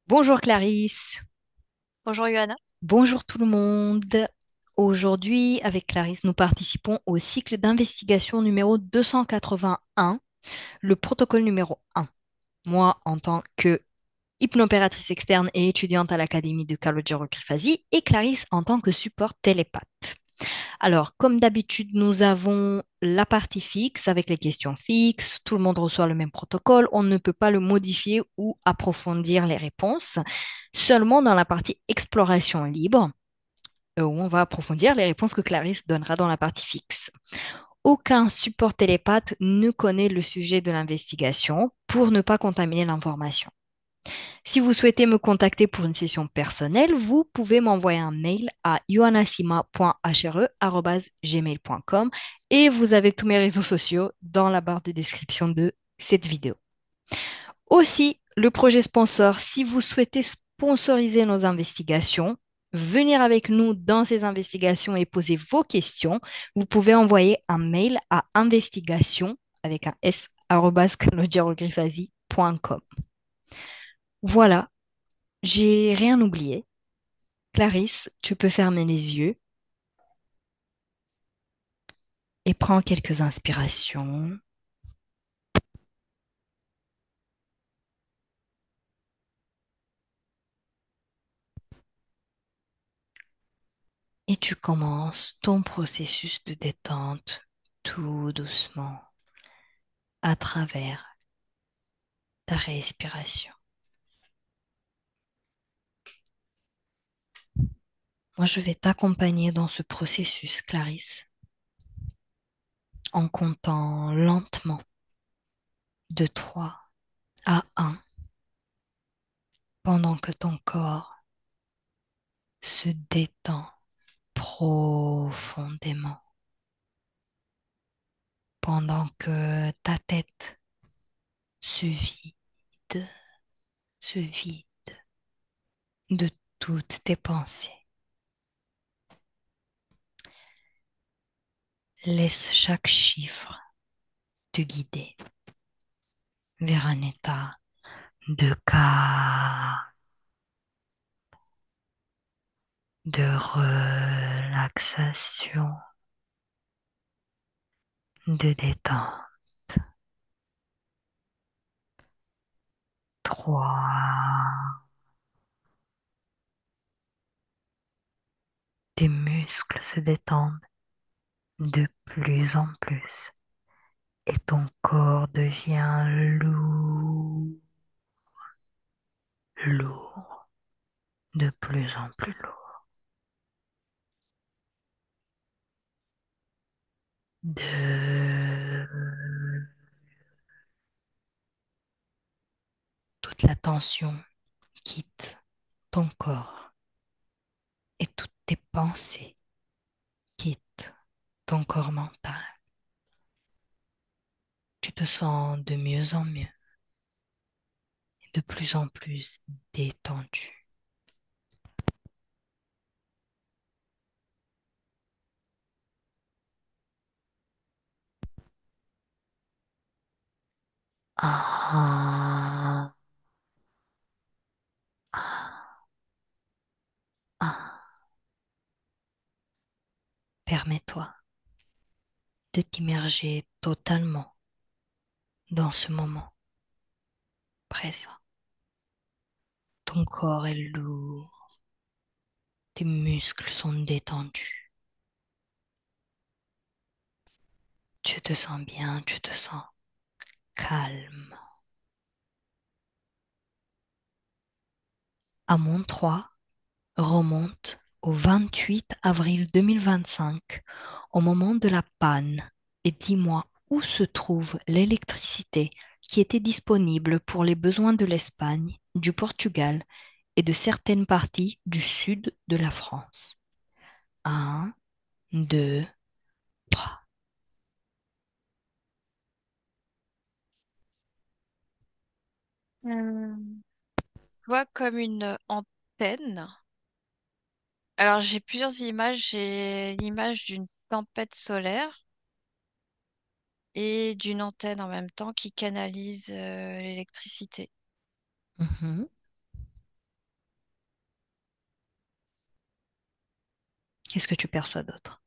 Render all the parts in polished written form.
Bonjour Clarisse, Bonjour Johanna. bonjour tout le monde. Aujourd'hui, avec Clarisse, nous participons au cycle d'investigation numéro 281, le protocole numéro 1. Moi, en tant que hypnopératrice externe et étudiante à l'Académie de Calogero-Grifasi, et Clarisse en tant que support télépathe. Alors, comme d'habitude, nous avons la partie fixe avec les questions fixes. Tout le monde reçoit le même protocole. On ne peut pas le modifier ou approfondir les réponses. Seulement dans la partie exploration libre, où on va approfondir les réponses que Clarisse donnera dans la partie fixe. Aucun support télépathe ne connaît le sujet de l'investigation pour ne pas contaminer l'information. Si vous souhaitez me contacter pour une session personnelle, vous pouvez m'envoyer un mail à yoannasima.hure@gmail.com et vous avez tous mes réseaux sociaux dans la barre de description de cette vidéo. Aussi, le projet sponsor, si vous souhaitez sponsoriser nos investigations, venir avec nous dans ces investigations et poser vos questions, vous pouvez envoyer un mail à investigation avec un s @claudiarogrifasi.com. Voilà, j'ai rien oublié. Clarisse, tu peux fermer les yeux et prends quelques inspirations. Et tu commences ton processus de détente tout doucement à travers ta respiration. Moi, je vais t'accompagner dans ce processus, Clarisse, en comptant lentement de 3 à 1 pendant que ton corps se détend profondément, pendant que ta tête se vide, se vide de toutes tes pensées. Laisse chaque chiffre te guider vers un état de calme, de relaxation, de détente. 3. Tes muscles se détendent de plus en plus et ton corps devient lourd, lourd, de plus en plus lourd. 2. Toute la tension quitte ton corps et toutes tes pensées quittent ton corps mental. Tu te sens de mieux en mieux et de plus en plus détendu. Ah, ah, ah. Permets-toi de t'immerger totalement dans ce moment présent. Ton corps est lourd, tes muscles sont détendus. Tu te sens bien, tu te sens calme. À mon 3, remonte au 28 avril 2025, au moment de la panne, et dis-moi où se trouve l'électricité qui était disponible pour les besoins de l'Espagne, du Portugal et de certaines parties du sud de la France. Un, 2, 3. Je vois comme une antenne. Alors j'ai plusieurs images. J'ai l'image d'une tempête solaire et d'une antenne en même temps qui canalise l'électricité. Mhm. Qu'est-ce que tu perçois d'autre?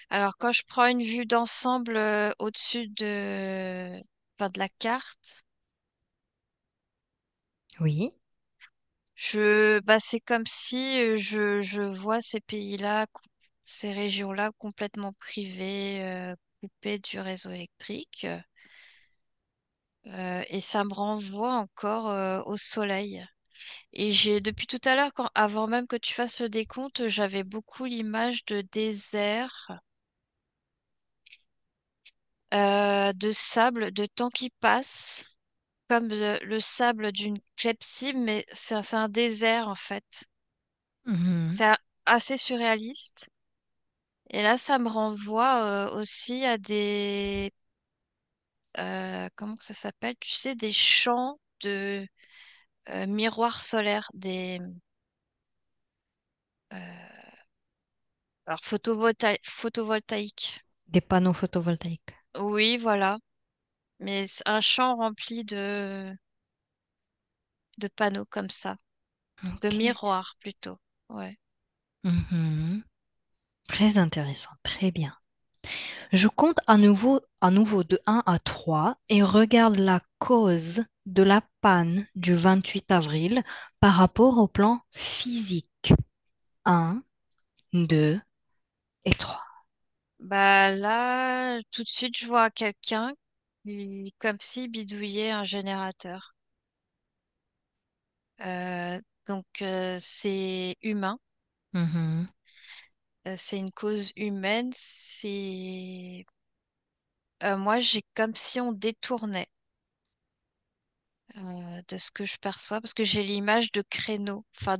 Alors, quand je prends une vue d'ensemble au-dessus enfin, de la carte, Oui. bah, c'est comme si je vois ces pays-là, ces régions-là complètement privées, coupées du réseau électrique. Et ça me renvoie encore au soleil. Et depuis tout à l'heure, avant même que tu fasses le décompte, j'avais beaucoup l'image de désert, de sable, de temps qui passe, comme le sable d'une clepsydre, mais c'est un désert en fait. Mhm. C'est assez surréaliste. Et là, ça me renvoie aussi à comment que ça s'appelle? Tu sais, des champs de miroirs solaires, euh, alors photovoltaïques. Des panneaux photovoltaïques. Oui, voilà. Mais c'est un champ rempli de panneaux comme ça, de Ok. miroirs plutôt. Ouais. Mhm. Très intéressant, très bien. Je compte à nouveau de 1 à 3 et regarde la cause de la panne du 28 avril par rapport au plan physique. Un, 2 et 3. Bah là, tout de suite, je vois quelqu'un comme si bidouillait un générateur. C'est humain. Mhm, C'est une cause humaine. Moi, j'ai comme si on détournait de ce que je perçois parce que j'ai l'image de créneaux, enfin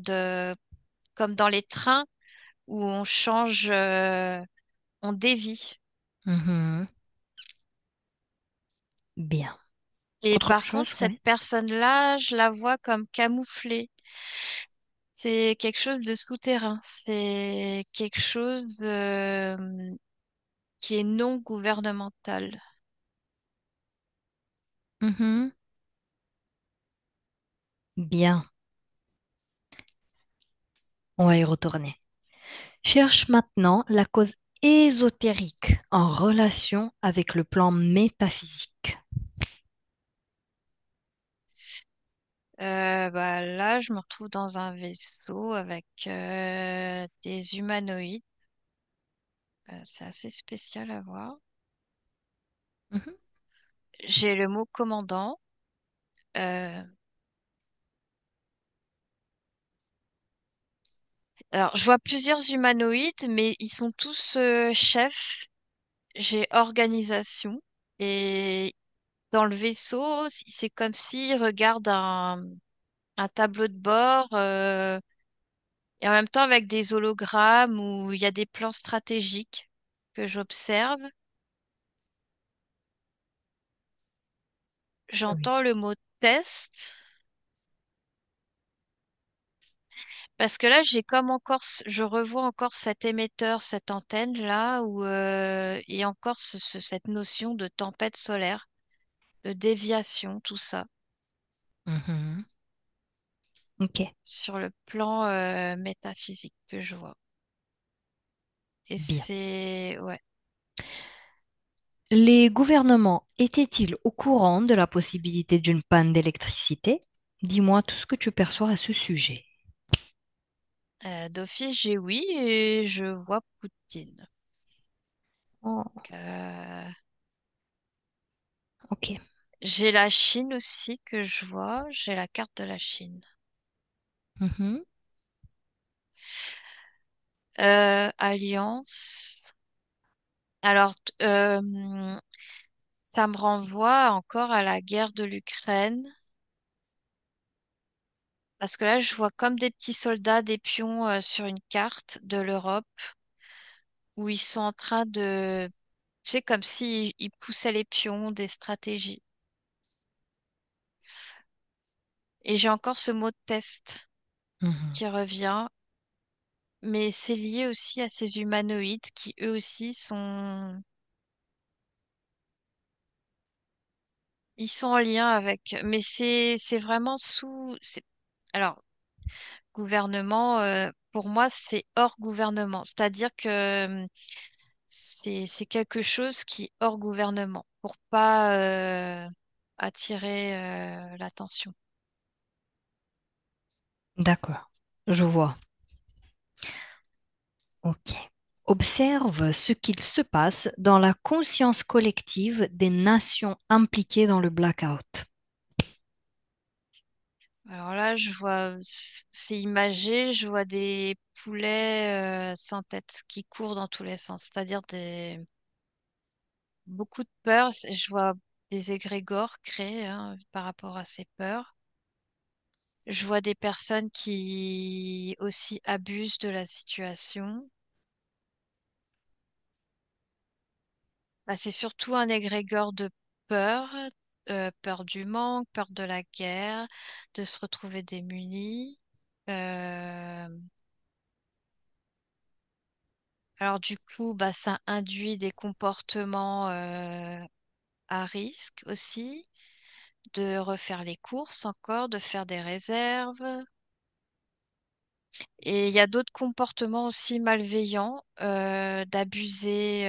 comme dans les trains où on change, on dévie. mhm. Bien. Et Autre par contre, chose, cette oui. personne-là, je la vois comme camouflée. C'est quelque chose de souterrain. C'est quelque chose qui est non gouvernemental. Mhm. Bien. On va y retourner. Cherche maintenant la cause ésotérique en relation avec le plan métaphysique. Bah là, je me retrouve dans un vaisseau avec des humanoïdes. C'est assez spécial à voir. Mhm, J'ai le mot commandant. Euh, alors, je vois plusieurs humanoïdes, mais ils sont tous chefs. J'ai organisation. Et dans le vaisseau, c'est comme s'ils regardent un tableau de bord et en même temps avec des hologrammes où il y a des plans stratégiques que j'observe. oui. J'entends le mot test parce que là, j'ai comme encore, je revois encore cet émetteur, cette antenne là où il y a encore cette notion de tempête solaire, de déviation, tout ça Mhm. Ok, sur le plan métaphysique que je vois. Et bien. ouais. Les gouvernements étaient-ils au courant de la possibilité d'une panne d'électricité? Dis-moi tout ce que tu perçois à ce sujet. D'office, j'ai oui et je vois Poutine. Oh, Euh, ok. j'ai la Chine aussi que je vois. J'ai la carte de la Chine. Mhm, Alliance. Alors, ça me renvoie encore à la guerre de l'Ukraine. Parce que là, je vois comme des petits soldats, des pions sur une carte de l'Europe où ils sont en train de... C'est comme s'ils ils poussaient les pions des stratégies. Et j'ai encore ce mot test mhm, qui revient. Mais c'est lié aussi à ces humanoïdes qui eux aussi ils sont en lien avec, mais c'est vraiment alors, gouvernement, pour moi, c'est hors gouvernement. C'est-à-dire que c'est quelque chose qui est hors gouvernement pour pas attirer l'attention. D'accord, je vois. Ok. Observe ce qu'il se passe dans la conscience collective des nations impliquées dans le blackout. Alors là, je vois, c'est imagé, je vois des poulets sans tête qui courent dans tous les sens, c'est-à-dire beaucoup de peur. Je vois des égrégores créés hein, par rapport à ces peurs. Je vois des personnes qui aussi abusent de la situation. Bah, c'est surtout un égrégore de peur, peur du manque, peur de la guerre, de se retrouver démunis. Euh, alors du coup, bah, ça induit des comportements à risque aussi, de refaire les courses encore, de faire des réserves. Et il y a d'autres comportements aussi malveillants, d'abuser.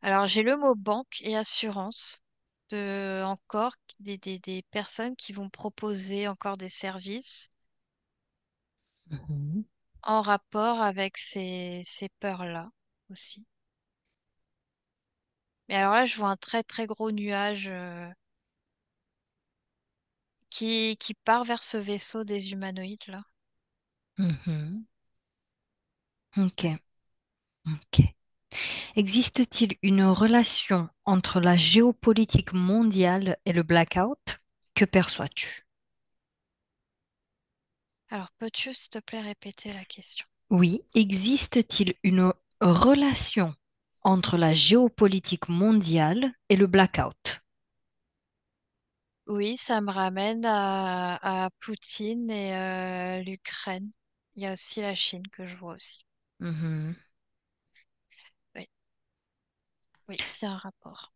Alors, j'ai le mot banque et assurance, encore des personnes qui vont proposer encore des services Mhm. en rapport avec ces peurs-là aussi. Mais alors là, je vois un très très gros nuage qui part vers ce vaisseau des humanoïdes là. Mhm. Ok, Ouais. ok. Existe-t-il une relation entre la géopolitique mondiale et le blackout? Que perçois-tu? Alors, peux-tu, s'il te plaît, répéter la question? Oui, existe-t-il une relation entre la géopolitique mondiale et le blackout? Oui, ça me ramène à Poutine et l'Ukraine. Il y a aussi la Chine que je vois aussi. Mhm. Oui, oui, c'est un rapport.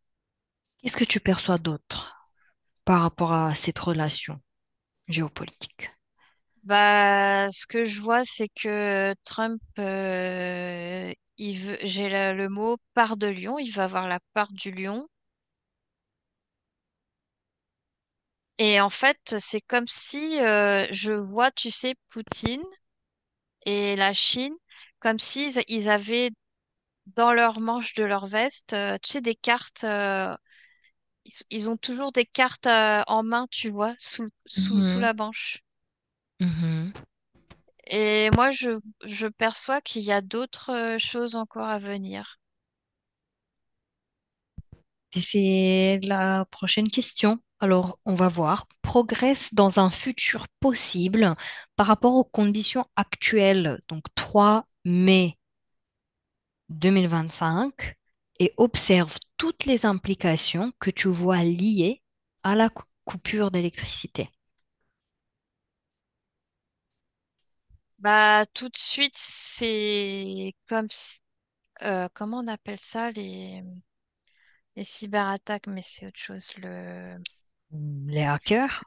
Qu'est-ce que tu perçois d'autre par rapport à cette relation géopolitique? Bah, ce que je vois, c'est que Trump, j'ai le mot part de lion, il va avoir la part du lion. Et en fait, c'est comme si je vois, tu sais, Poutine et la Chine, comme s'ils ils avaient dans leur manche de leur veste, tu sais, des cartes. Ils ont toujours des cartes en main, tu vois, sous Mhm. la manche. Mhm. Et moi, je perçois qu'il y a d'autres choses encore à venir. Et c'est la prochaine question. Alors, on va voir. Progresse dans un futur possible par rapport aux conditions actuelles, donc 3 mai 2025, et observe toutes les implications que tu vois liées à la coupure d'électricité. Bah, tout de suite, c'est comme, comment on appelle ça, les cyberattaques, mais c'est autre chose. Les hackers,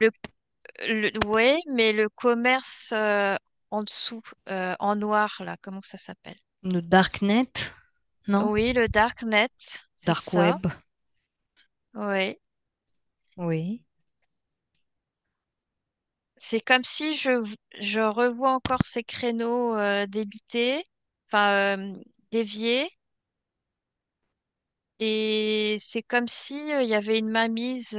Le, ouais, mais le commerce en dessous, en noir, là, comment ça s'appelle? le darknet, non? Oui, le darknet, c'est Dark ça. web, Oui. oui. C'est comme si je revois encore ces créneaux débités, enfin déviés, et c'est comme si il y avait une mainmise,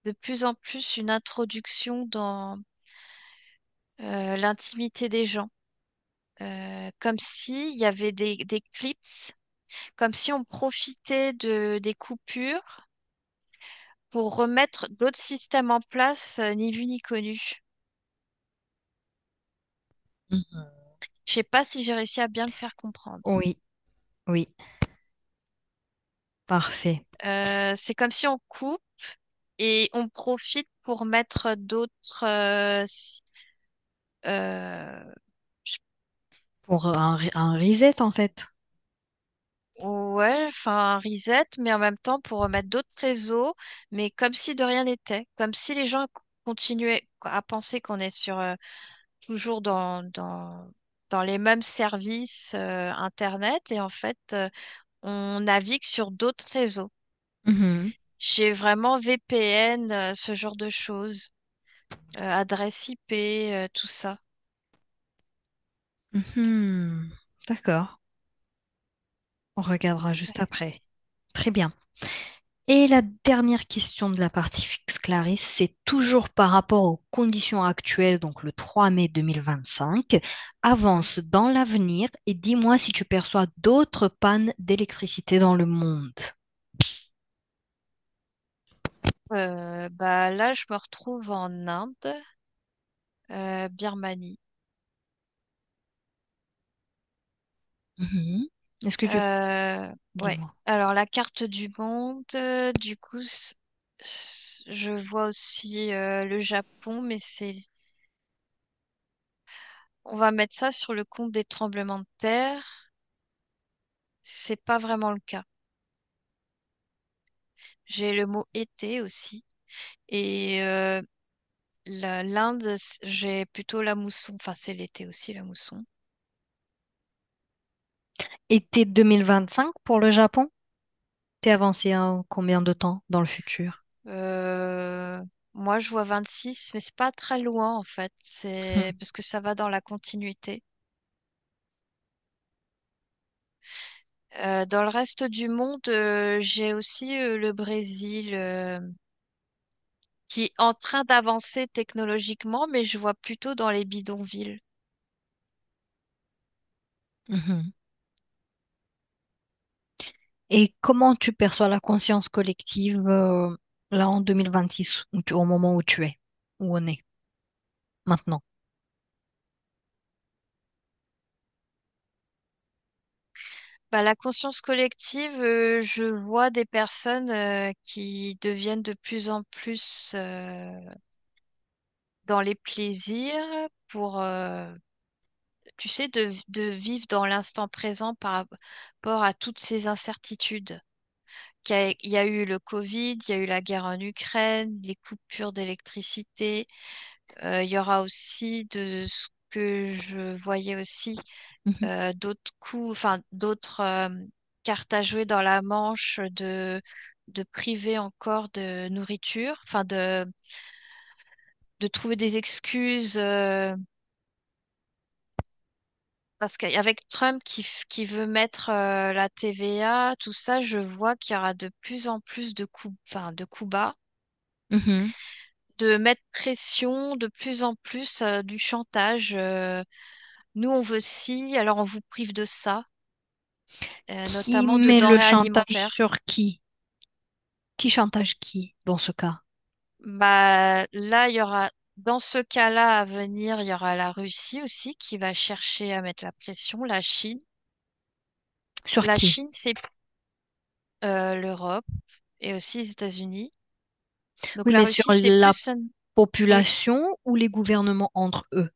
de plus en plus une introduction dans l'intimité des gens, comme si il y avait des clips, comme si on profitait des coupures pour remettre d'autres systèmes en place, ni vu ni connu. Mhm. Je sais pas si j'ai réussi à bien me faire comprendre. Oui, oui, parfait. C'est comme si on coupe et on profite pour mettre d'autres. Euh, je- Pour un reset, en fait. ouais, enfin, un reset, mais en même temps pour remettre d'autres réseaux, mais comme si de rien n'était, comme si les gens continuaient à penser qu'on est toujours dans les mêmes services Internet et en fait, on navigue sur d'autres réseaux. Mhm. J'ai vraiment VPN, ce genre de choses, adresse IP, tout ça. Mhm. D'accord. On regardera juste Ouais. après. Très bien. Et la dernière question de la partie fixe, Clarisse, c'est toujours par rapport aux conditions actuelles, donc le 3 mai 2025. Ouais. Avance dans l'avenir et dis-moi si tu perçois d'autres pannes d'électricité dans le monde. Bah là, je me retrouve en Inde, Birmanie. Mhm. Est-ce que tu... Ouais. Dis-moi. Alors la carte du monde, du coup, je vois aussi le Japon, mais on va mettre ça sur le compte des tremblements de terre. C'est pas vraiment le cas. J'ai le mot été aussi. Et l'Inde, j'ai plutôt la mousson. Enfin, c'est l'été aussi, la mousson. Été 2025 pour le Japon? T'es avancé en combien de temps dans le futur? Euh, Moi, je vois 26, mais c'est pas très loin en fait. Hmm. C'est parce que ça va dans la continuité. Dans le reste du monde, j'ai aussi le Brésil qui est en train d'avancer technologiquement, mais je vois plutôt dans les bidonvilles. Mhm. Et comment tu perçois la conscience collective là en 2026, au moment où tu es, où on est maintenant? Bah, la conscience collective, je vois des personnes qui deviennent de plus en plus dans les plaisirs pour, tu sais, de vivre dans l'instant présent par rapport à toutes ces incertitudes. Il y a eu le Covid, il y a eu la guerre en Ukraine, les coupures d'électricité. Il y aura aussi de ce que je voyais aussi Mhm. d'autres coups, enfin d'autres cartes à jouer dans la manche de priver encore de nourriture, enfin de trouver des excuses parce qu'avec Trump qui veut mettre la TVA, tout ça, je vois qu'il y aura de plus en plus de coups bas, Mhm. de mettre pression, de plus en plus du chantage. Nous, on veut ci, alors on vous prive de ça, Qui notamment de met le denrées chantage alimentaires. sur qui? Qui chantage qui dans ce cas? Bah, là, il y aura, dans ce cas-là à venir, il y aura la Russie aussi qui va chercher à mettre la pression, la Chine. Sur La qui? Chine, c'est l'Europe et aussi les États-Unis. Donc Oui, la mais sur Russie, c'est la plus oui. population ou les gouvernements entre eux?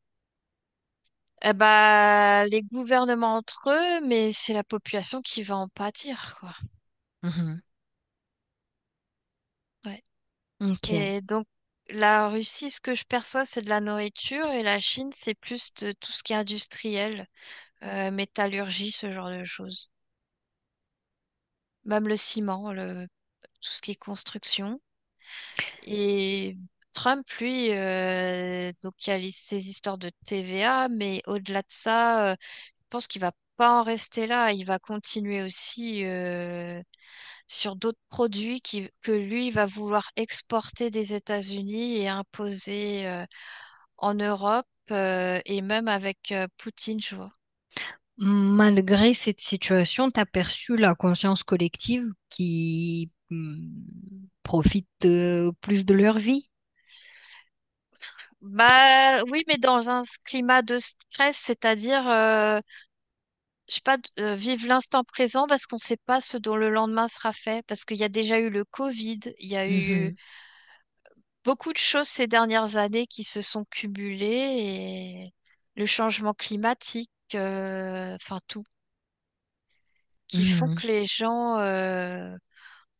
Bah, les gouvernements entre eux, mais c'est la population qui va en pâtir, quoi. Mhm. Ouais. Ok. Et donc, la Russie, ce que je perçois, c'est de la nourriture et la Chine, c'est plus de tout ce qui est industriel, métallurgie, ce genre de choses. Même le ciment, tout ce qui est construction. Et Trump, lui, donc il y a ces histoires de TVA, mais au-delà de ça, je pense qu'il va pas en rester là. Il va continuer aussi sur d'autres produits que lui va vouloir exporter des États-Unis et imposer en Europe et même avec Poutine, je vois. Malgré cette situation, tu as perçu la conscience collective qui profite plus de leur vie? Bah oui, mais dans un climat de stress, c'est-à-dire, je sais pas, vivre l'instant présent parce qu'on ne sait pas ce dont le lendemain sera fait, parce qu'il y a déjà eu le Covid, il y a eu Mhm. beaucoup de choses ces dernières années qui se sont cumulées et le changement climatique, enfin tout. qui font Mhm. que les gens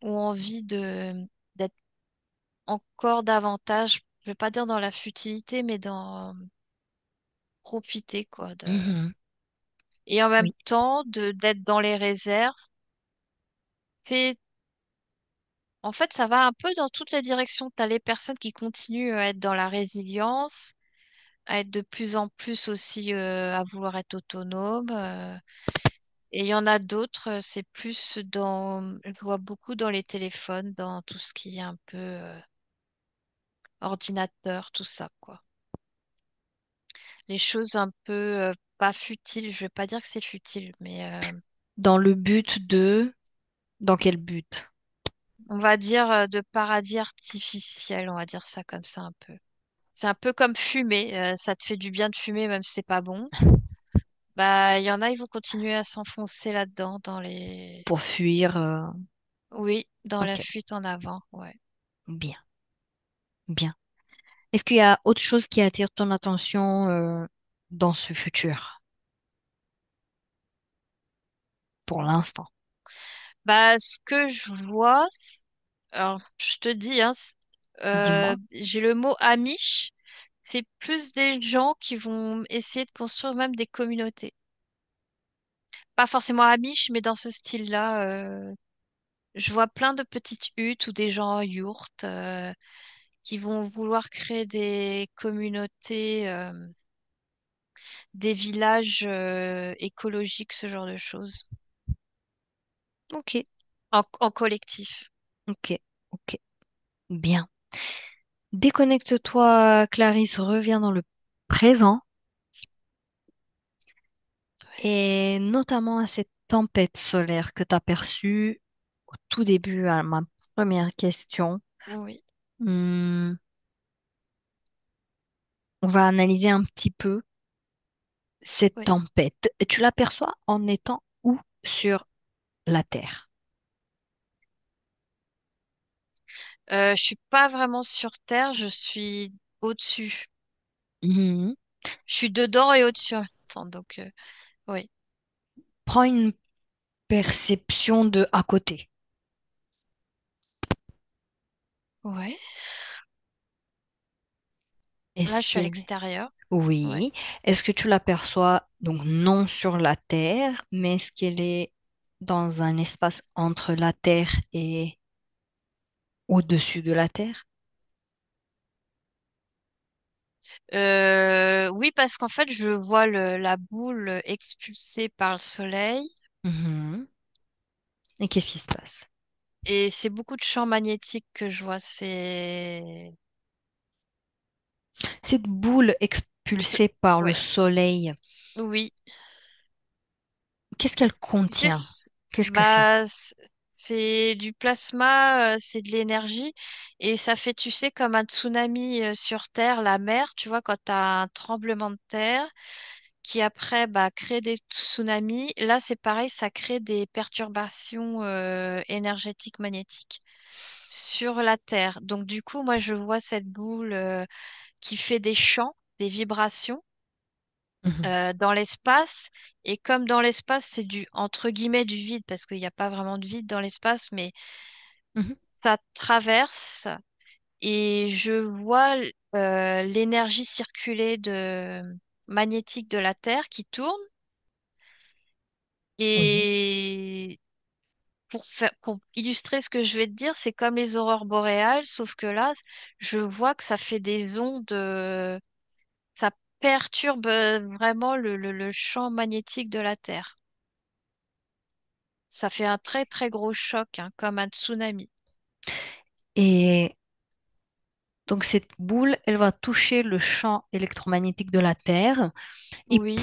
ont envie de d'être encore davantage, je vais pas dire dans la futilité, mais dans profiter quoi Mhm. et en même Oui. temps de d'être dans les réserves. C'est En fait, ça va un peu dans toutes les directions. Tu as les personnes qui continuent à être dans la résilience, à être de plus en plus aussi à vouloir être autonomes. Et il y en a d'autres, c'est plus je vois beaucoup dans les téléphones, dans tout ce qui est un peu ordinateur, tout ça, quoi. Les choses un peu pas futiles, je vais pas dire que c'est futile, mais Dans le but de... Dans quel but? on va dire de paradis artificiel, on va dire ça comme ça un peu. C'est un peu comme fumer, ça te fait du bien de fumer même si c'est pas bon. Bah, il y en a, ils vont continuer à s'enfoncer là-dedans, Pour fuir... oui, dans la Ok, fuite en avant, ouais. bien, bien. Est-ce qu'il y a autre chose qui attire ton attention dans ce futur, pour l'instant? Bah, ce que je vois, alors, je te dis, hein, Dis-moi. j'ai le mot Amish. C'est plus des gens qui vont essayer de construire même des communautés. Pas forcément Amish, mais dans ce style-là. Je vois plein de petites huttes ou des gens en yourte qui vont vouloir créer des communautés, des villages écologiques, ce genre de choses, Ok, en collectif. ok, ok, bien. Déconnecte-toi, Clarisse, reviens dans le présent et notamment à cette tempête solaire que tu as perçue au tout début à ma première question. Oui, Hmm, on va analyser un petit peu cette oui. tempête. Tu l'aperçois en étant où sur la Terre? Je suis pas vraiment sur Terre, je suis au-dessus. Mhm. Je suis dedans et au-dessus en même temps, donc oui. Prends une perception de à côté. Ouais. Là, Est-ce je suis à qu'elle... l'extérieur. Ouais. Oui. Est-ce que tu l'aperçois donc non sur la Terre, mais est-ce qu'elle est dans un espace entre la Terre et au-dessus de la Terre? Oui, parce qu'en fait, je vois la boule expulsée par le soleil Mhm. Et qu'est-ce qui se passe? et c'est beaucoup de champs magnétiques que je vois. C'est Cette boule je- expulsée par le ouais, soleil, oui. qu'est-ce qu'elle Tu sais, contient? Qu'est-ce que c'est? c'est du plasma, c'est de l'énergie et ça fait, tu sais, comme un tsunami sur Terre, la mer, tu vois, quand tu as un tremblement de terre qui après bah, crée des tsunamis. Là, c'est pareil, ça crée des perturbations énergétiques magnétiques sur la Terre. Donc, du coup, moi, je vois cette boule qui fait des champs, des vibrations Mhm. dans l'espace. Et comme dans l'espace, c'est entre guillemets, du vide, parce qu'il n'y a pas vraiment de vide dans l'espace, mais Mhm. ça traverse et je vois l'énergie circuler magnétique de la Terre qui tourne. Oui. Et pour illustrer ce que je vais te dire, c'est comme les aurores boréales, sauf que là, je vois que ça fait des ondes, ça perturbe vraiment le champ magnétique de la Terre. Ça fait un très très gros choc, hein, comme un tsunami. Et donc cette boule, elle va toucher le champ électromagnétique de la Terre. Et Oui,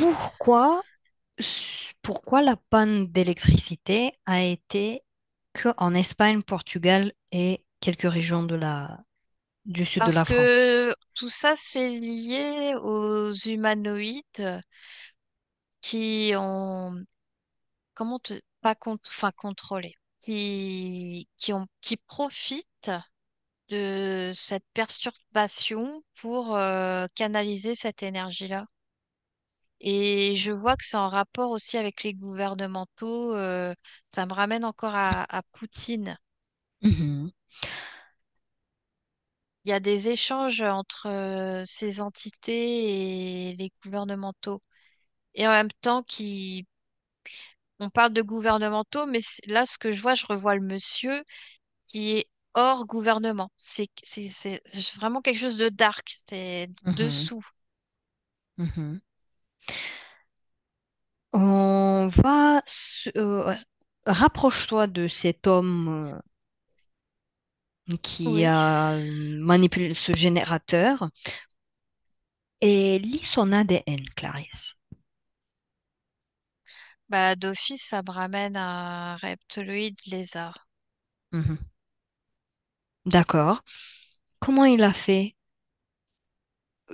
pourquoi la panne d'électricité a été qu'en Espagne, Portugal et quelques régions du sud de parce la France? que tout ça, c'est lié aux humanoïdes qui ont, comment te, pas enfin contrôlé, qui profitent de cette perturbation pour canaliser cette énergie-là. Et je vois que c'est en rapport aussi avec les gouvernementaux. Ça me ramène encore à Poutine. Mhm, Il y a des échanges entre ces entités et les gouvernementaux. Et en même temps, on parle de gouvernementaux, mais là, ce que je vois, je revois le monsieur qui est hors gouvernement. C'est vraiment quelque chose de dark. C'est mhm, dessous. mhm. On va rapproche-toi de cet homme qui Oui. a manipulé ce générateur et lis son ADN, Clarisse. Bah, d'office, ça me ramène à un reptiloïde lézard. Mhm. D'accord. Comment il a fait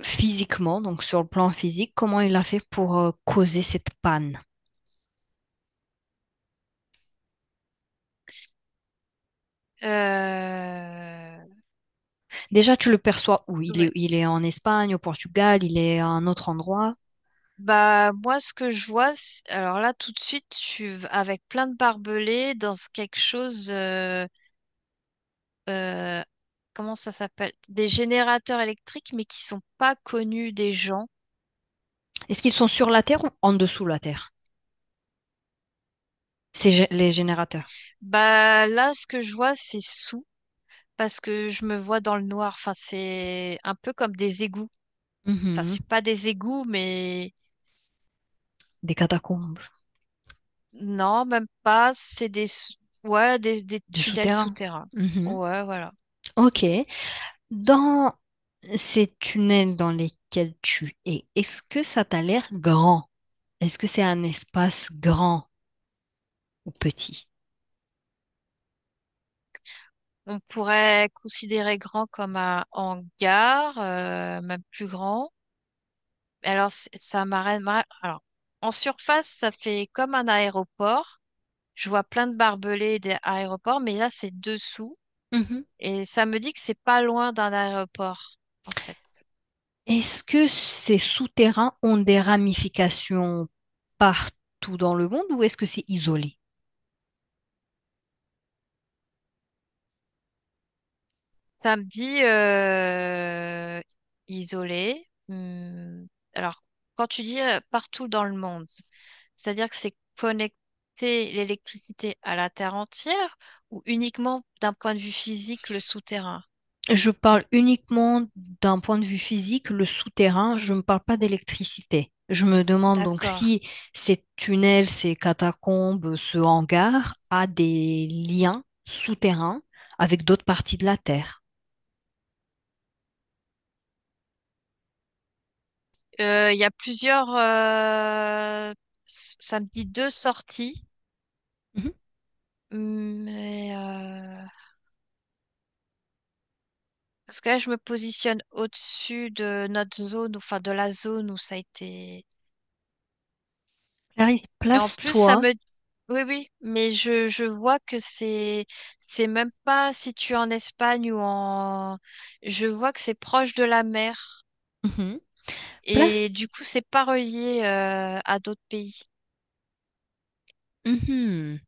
physiquement, donc sur le plan physique, comment il a fait pour causer cette panne? Euh, Déjà, tu le perçois où? ouais. Il est en Espagne, au Portugal, il est à un autre endroit. Bah, moi, ce que je vois, alors là, tout de suite, je suis avec plein de barbelés dans quelque chose, euh, comment ça s'appelle? Des générateurs électriques, mais qui sont pas connus des gens. Est-ce qu'ils sont sur la Terre ou en dessous de la Terre? C'est les générateurs. Bah, là, ce que je vois, c'est sous, parce que je me vois dans le noir. Enfin, c'est un peu comme des égouts. Enfin, Mhm. c'est pas des égouts, mais Des catacombes, non, même pas. Ouais, des des tunnels souterrains. souterrains. Mhm. Ouais, voilà. Ok. Dans ces tunnels dans lesquels tu es, est-ce que ça t'a l'air grand? Est-ce que c'est un espace grand ou petit? On pourrait considérer grand comme un hangar, même plus grand. Alors, ça m'arrête. Alors, en surface, ça fait comme un aéroport. Je vois plein de barbelés d'aéroports, mais là, c'est dessous. Mhm. Et ça me dit que c'est pas loin d'un aéroport, en fait. Est-ce que ces souterrains ont des ramifications partout dans le monde ou est-ce que c'est isolé? Ça me dit isolé. Alors, quand tu dis partout dans le monde, c'est-à-dire que c'est connecter l'électricité à la Terre entière ou uniquement d'un point de vue physique le souterrain? Je parle uniquement d'un point de vue physique, le souterrain, je ne parle pas d'électricité. Je me demande donc D'accord. si ces tunnels, ces catacombes, ce hangar a des liens souterrains avec d'autres parties de la Terre. Il y a plusieurs, ça me dit deux sorties, Mhm. mais parce que là, je me positionne au-dessus de notre zone, enfin de la zone où ça a été. Clarisse, Et en plus, ça place-toi. me... Oui, oui, mais je vois que c'est même pas situé en Espagne ou en... Je vois que c'est proche de la mer. Mhm. Place, Et du coup, c'est pas relié à d'autres pays. Mhm.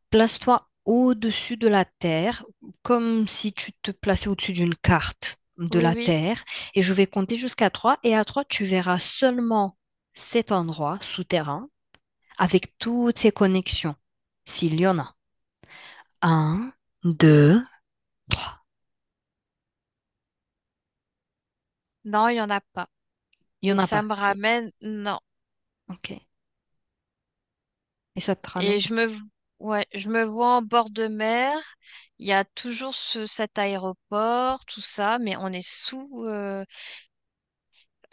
Place-toi au-dessus de la Terre, comme si tu te plaçais au-dessus d'une carte de Oui, la oui. Terre, et je vais compter jusqu'à 3, et à 3, tu verras seulement cet endroit souterrain avec toutes ses connexions, s'il y en a. Un, 2, 3. Non, il y en a pas. Il n'y Et en a ça pas. me C'est ramène... Non. OK. Et ça te ramène. Et ouais, je me vois en bord de mer. Il y a toujours cet aéroport, tout ça, mais on est sous...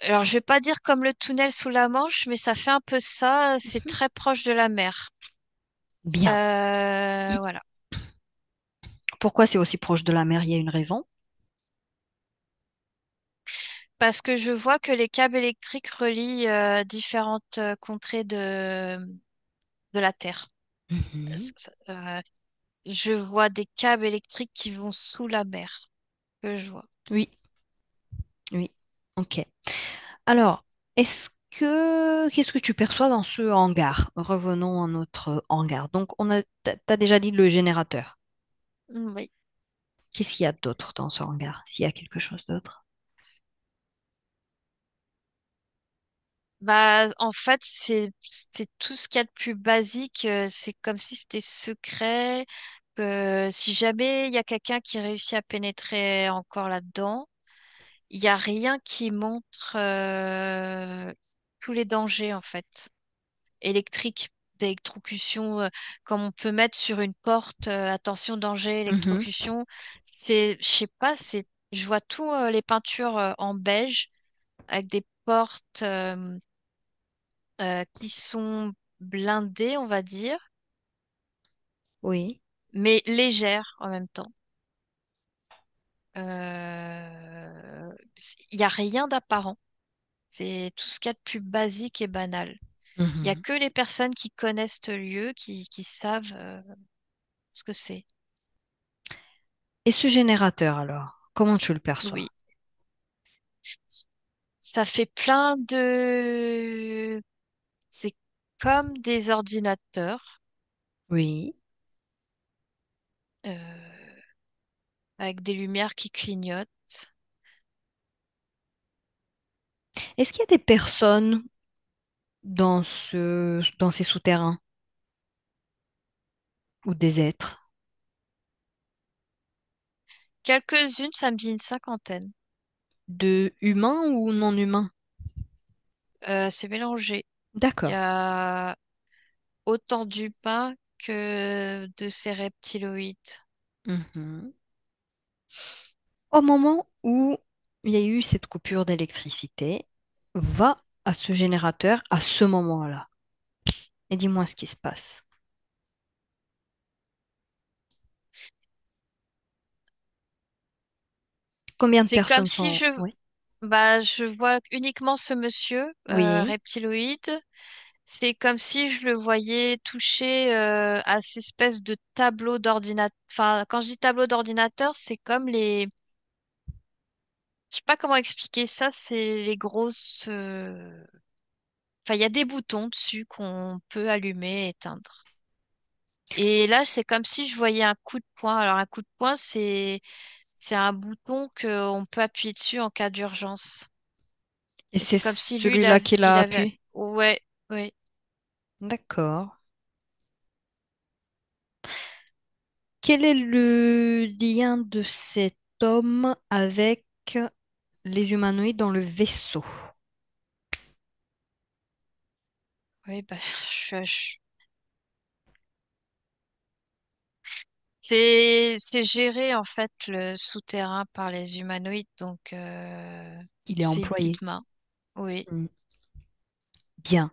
Alors, je vais pas dire comme le tunnel sous la Manche, mais ça fait un peu ça. C'est Mhm. très proche de la mer. Bien. Voilà. Pourquoi c'est aussi proche de la mer? Il y a une raison. Parce que je vois que les câbles électriques relient différentes contrées de la Terre. Mhm. C- c- euh, je vois des câbles électriques qui vont sous la mer, que je vois. Oui, oui. OK. Alors, est-ce Qu'est-ce que tu perçois dans ce hangar? Revenons à notre hangar. Donc, t'as déjà dit le générateur. Oui. Qu'est-ce qu'il y a d'autre dans ce hangar, s'il y a quelque chose d'autre? Bah, en fait, c'est tout ce qu'il y a de plus basique. C'est comme si c'était secret. Que si jamais il y a quelqu'un qui réussit à pénétrer encore là-dedans, il n'y a rien qui montre tous les dangers, en fait. Électriques, d'électrocution, comme on peut mettre sur une porte, attention, danger, Mhm. électrocution. Je sais pas, je vois tout les peintures en beige avec des portes qui sont blindées, on va dire, Oui. mais légères en même temps. Il n'y a rien d'apparent. C'est tout ce qu'il y a de plus basique et banal. Il n'y a Mhm. que les personnes qui connaissent le lieu qui savent ce que c'est. Et ce générateur, alors, comment tu le perçois? Oui. Ça fait plein de... C'est comme des ordinateurs Oui. euh, avec des lumières qui clignotent. Est-ce qu'il y a des personnes dans ces souterrains ou des êtres, Quelques-unes, ça me dit une cinquantaine. de humains ou non humains? C'est mélangé. Il y D'accord. a autant d'humains que de ces reptiloïdes. Mhm. Au moment où il y a eu cette coupure d'électricité, va à ce générateur à ce moment-là et dis-moi ce qui se passe. Combien de C'est comme personnes si sont... Oui. je vois uniquement ce monsieur Oui. reptiloïde. C'est comme si je le voyais toucher à cette espèce de tableau d'ordinateur. Enfin, quand je dis tableau d'ordinateur, c'est comme les... Je sais pas comment expliquer ça, c'est les grosses... Enfin, il y a des boutons dessus qu'on peut allumer et éteindre. Et là, c'est comme si je voyais un coup de poing. Alors, un coup de poing, c'est un bouton qu'on peut appuyer dessus en cas d'urgence. Et Et c'est c'est comme si lui, celui-là qui il l'a avait... appuyé. Ouais, ouais. D'accord. Quel est le lien de cet homme avec les humanoïdes dans le vaisseau? Oui, c'est géré en fait le souterrain par les humanoïdes, donc Il est c'est une employé. petite main. Oui. Hmm. Bien.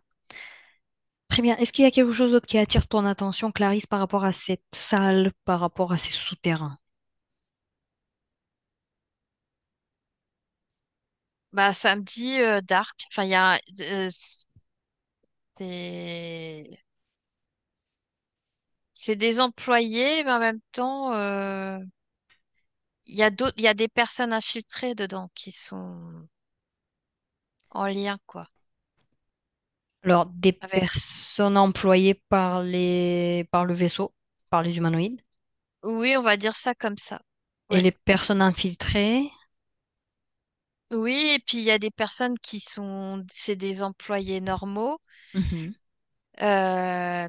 Très bien. Est-ce qu'il y a quelque chose d'autre qui attire ton attention, Clarisse, par rapport à cette salle, par rapport à ces souterrains? Bah ça me dit Dark. Enfin il y a c'est c'est des employés, mais en même temps il y a des personnes infiltrées dedans qui sont en lien quoi Alors, des avec. personnes employées par le vaisseau, par les humanoïdes, Oui, on va dire ça comme ça. et Ouais. les personnes infiltrées. Oui, et puis il y a des personnes c'est des employés normaux Mhm.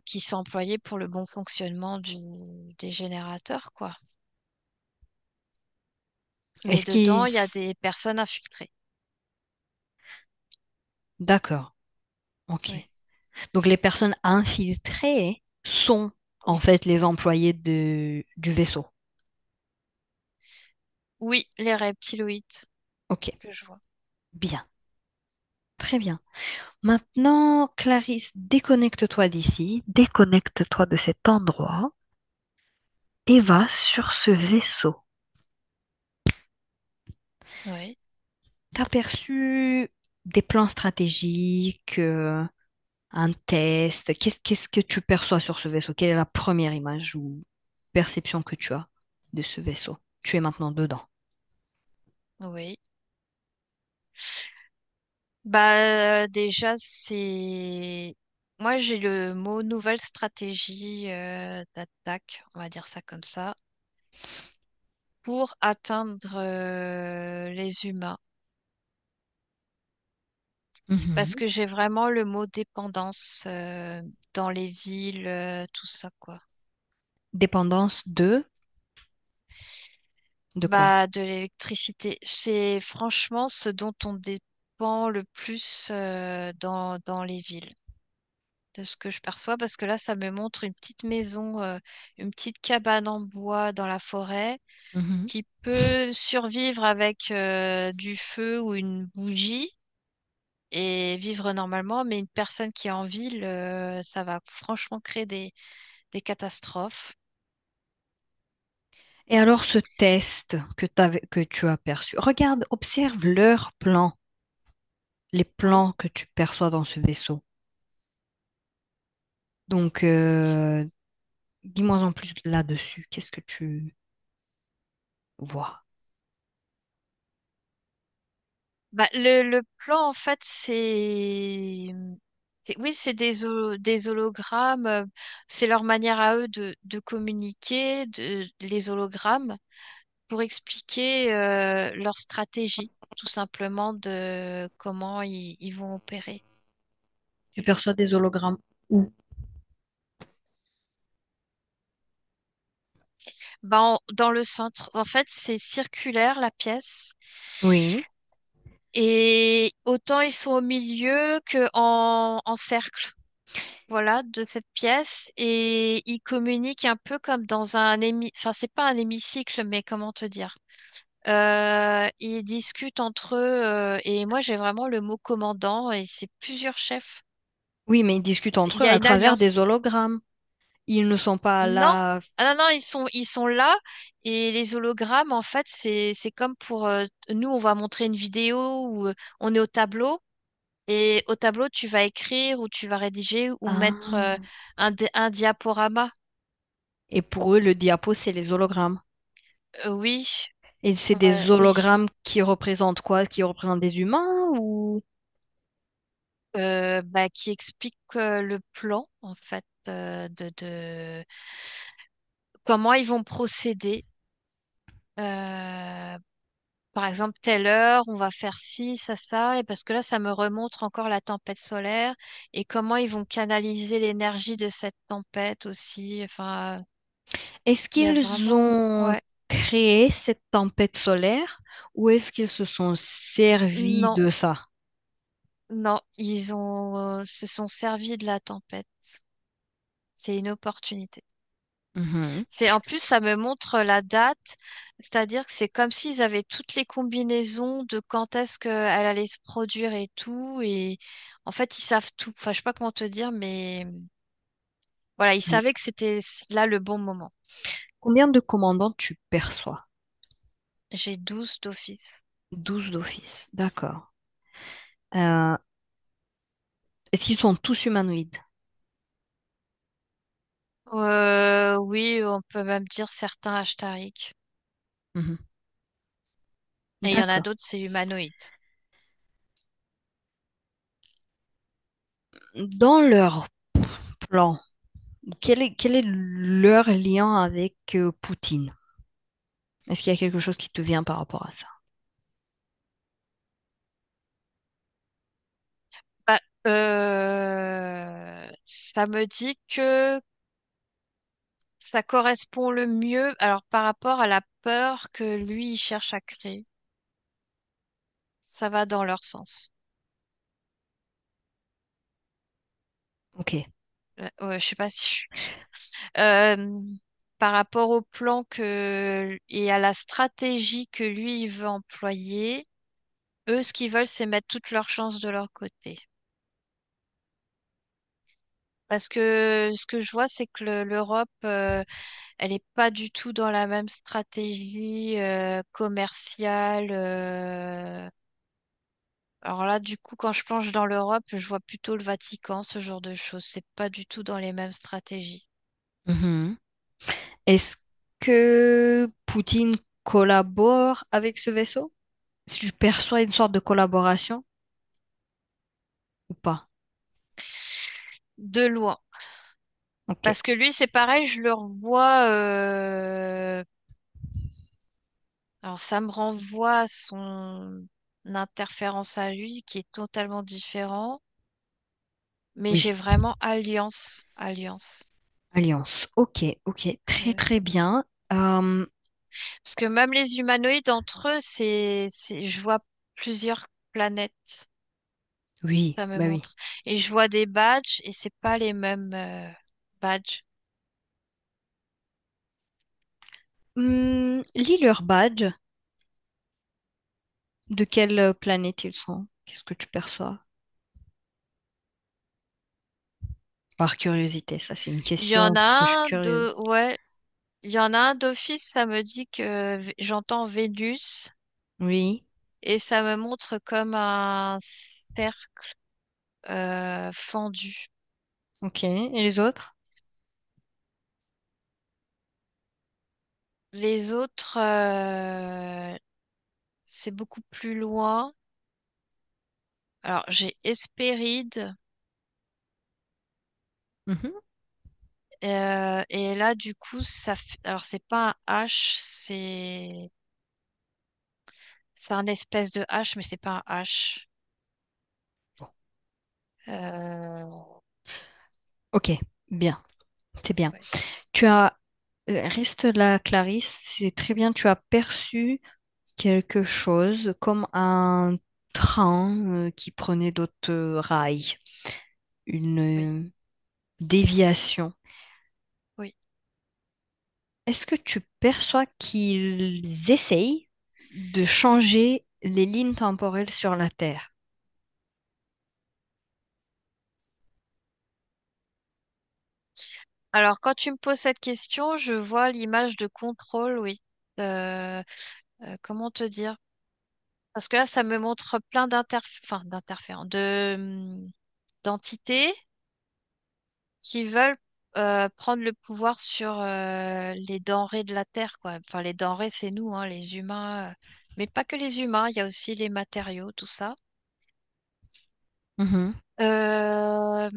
qui sont employés pour le bon fonctionnement des générateurs, quoi. Mais Est-ce dedans, qu'ils... il y a des personnes infiltrées. D'accord, ok. Ouais. Donc, les personnes infiltrées sont en Oui. fait les employés du vaisseau. Oui, les reptiloïdes Ok, que je vois. bien, très bien. Maintenant, Clarisse, déconnecte-toi d'ici, déconnecte-toi de cet endroit et va sur ce vaisseau. Oui. T'as perçu des plans stratégiques, un test. Qu'est-ce que tu perçois sur ce vaisseau? Quelle est la première image ou perception que tu as de ce vaisseau? Tu es maintenant dedans. Oui. Déjà, c'est... Moi, j'ai le mot nouvelle stratégie d'attaque, on va dire ça comme ça, pour atteindre les humains. Parce Mhm. que j'ai vraiment le mot dépendance dans les villes, tout ça, quoi. Dépendance de quoi? De l'électricité. C'est franchement ce dont on dépend le plus dans les villes, de ce que je perçois, parce que là, ça me montre une petite maison, une petite cabane en bois dans la forêt Mhm. qui peut survivre avec du feu ou une bougie et vivre normalement, mais une personne qui est en ville, ça va franchement créer des catastrophes. Et alors, ce test que tu as perçu, regarde, observe leurs plans, les Oui. plans que tu perçois dans ce vaisseau. Donc, dis-moi en plus là-dessus. Qu'est-ce que tu vois? Le plan, en fait, oui, c'est des hologrammes. C'est leur manière à eux de communiquer, les hologrammes, pour expliquer leur stratégie, tout simplement, de comment ils vont opérer. Tu perçois des hologrammes où? Dans le centre, en fait, c'est circulaire, la pièce. Oui. Et autant ils sont au milieu que en cercle. Voilà, de cette pièce et ils communiquent un peu comme dans enfin c'est pas un hémicycle, mais comment te dire? Ils discutent entre eux et moi j'ai vraiment le mot commandant et c'est plusieurs chefs. Oui, mais ils discutent Il entre y eux a à une travers des alliance. hologrammes. Ils ne sont pas Non, là. ah non, non, ils sont là et les hologrammes en fait c'est comme pour nous on va montrer une vidéo où on est au tableau. Et au tableau, tu vas écrire ou tu vas rédiger ou mettre Ah. un diaporama. Et pour eux, le diapo, c'est les hologrammes. Oui, Et c'est des oui. hologrammes qui représentent quoi? Qui représentent des humains ou... Qui explique le plan, en fait, de comment ils vont procéder. Euh, Par exemple, telle heure, on va faire ci, ça, et parce que là, ça me remontre encore la tempête solaire et comment ils vont canaliser l'énergie de cette tempête aussi. Enfin, Est-ce il y a qu'ils vraiment, ont ouais. créé cette tempête solaire ou est-ce qu'ils se sont servis Non, de ça? non, se sont servis de la tempête. C'est une opportunité. Mhm. En plus, ça me montre la date, c'est-à-dire que c'est comme s'ils avaient toutes les combinaisons de quand est-ce qu'elle allait se produire et tout, et en fait, ils savent tout. Enfin, je sais pas comment te dire, mais voilà, ils Oui. savaient que c'était là le bon moment. Combien de commandants tu perçois? J'ai 12 d'office. 12 d'office, d'accord. Euh, Est-ce qu'ils sont tous humanoïdes? Oui, on peut même dire certains hashtariques. Mhm. Et il y en a D'accord. d'autres, c'est humanoïde. Dans leur plan, quel est leur lien avec Poutine? Est-ce qu'il y a quelque chose qui te vient par rapport à ça? Ça me dit que ça correspond le mieux, alors par rapport à la peur que lui, il cherche à créer. Ça va dans leur sens. Ok. Ouais, je sais pas si Euh, par rapport au plan et à la stratégie que lui, il veut employer, eux, ce qu'ils veulent, c'est mettre toutes leurs chances de leur côté. Parce que ce que je vois, c'est que l'Europe, elle n'est pas du tout dans la même stratégie commerciale. Alors là, du coup, quand je plonge dans l'Europe, je vois plutôt le Vatican, ce genre de choses. C'est pas du tout dans les mêmes stratégies. Mhm. Est-ce que Poutine collabore avec ce vaisseau? Si tu perçois une sorte de collaboration? ou pas? De loin. Ok. Parce que lui, c'est pareil, je le revois. Alors, ça me renvoie à son interférence à lui, qui est totalement différent. Mais Oui. j'ai vraiment Alliance. Alliance. Alliance. Ok, ok. Très, Ouais. très bien. Euh, Parce que même les humanoïdes entre eux, je vois plusieurs planètes. oui, Ça me bah oui. montre. Et je vois des badges et c'est pas les mêmes badges. Lis leur badge. De quelle planète ils sont? Qu'est-ce que tu perçois? Par curiosité, ça c'est une Il y en question parce que je suis a un de, curieuse. ouais, il y en a un d'office, ça me dit que j'entends Vénus Oui, et ça me montre comme un cercle fendu. ok. Et les autres? Les autres, c'est beaucoup plus loin. Alors, j'ai Hespéride, Mhm, et là, du coup, alors c'est pas un H, c'est un espèce de H, mais c'est pas un H. bon. Euh, Ok, bien, c'est bien. ouais, Tu as, reste là, Clarisse, c'est très bien. Tu as perçu quelque chose comme un train qui prenait d'autres rails, oui, une déviation. oui. Est-ce que tu perçois qu'ils essayent de changer les lignes temporelles sur la Terre? Alors, quand tu me poses cette question, je vois l'image de contrôle, oui. Comment te dire? Parce que là, ça me montre plein d'interférences, d'entités qui veulent prendre le pouvoir sur les denrées de la Terre, quoi. Enfin, les denrées, c'est nous, hein, les humains. Mais pas que les humains, il y a aussi les matériaux, tout ça. Mhm, Euh,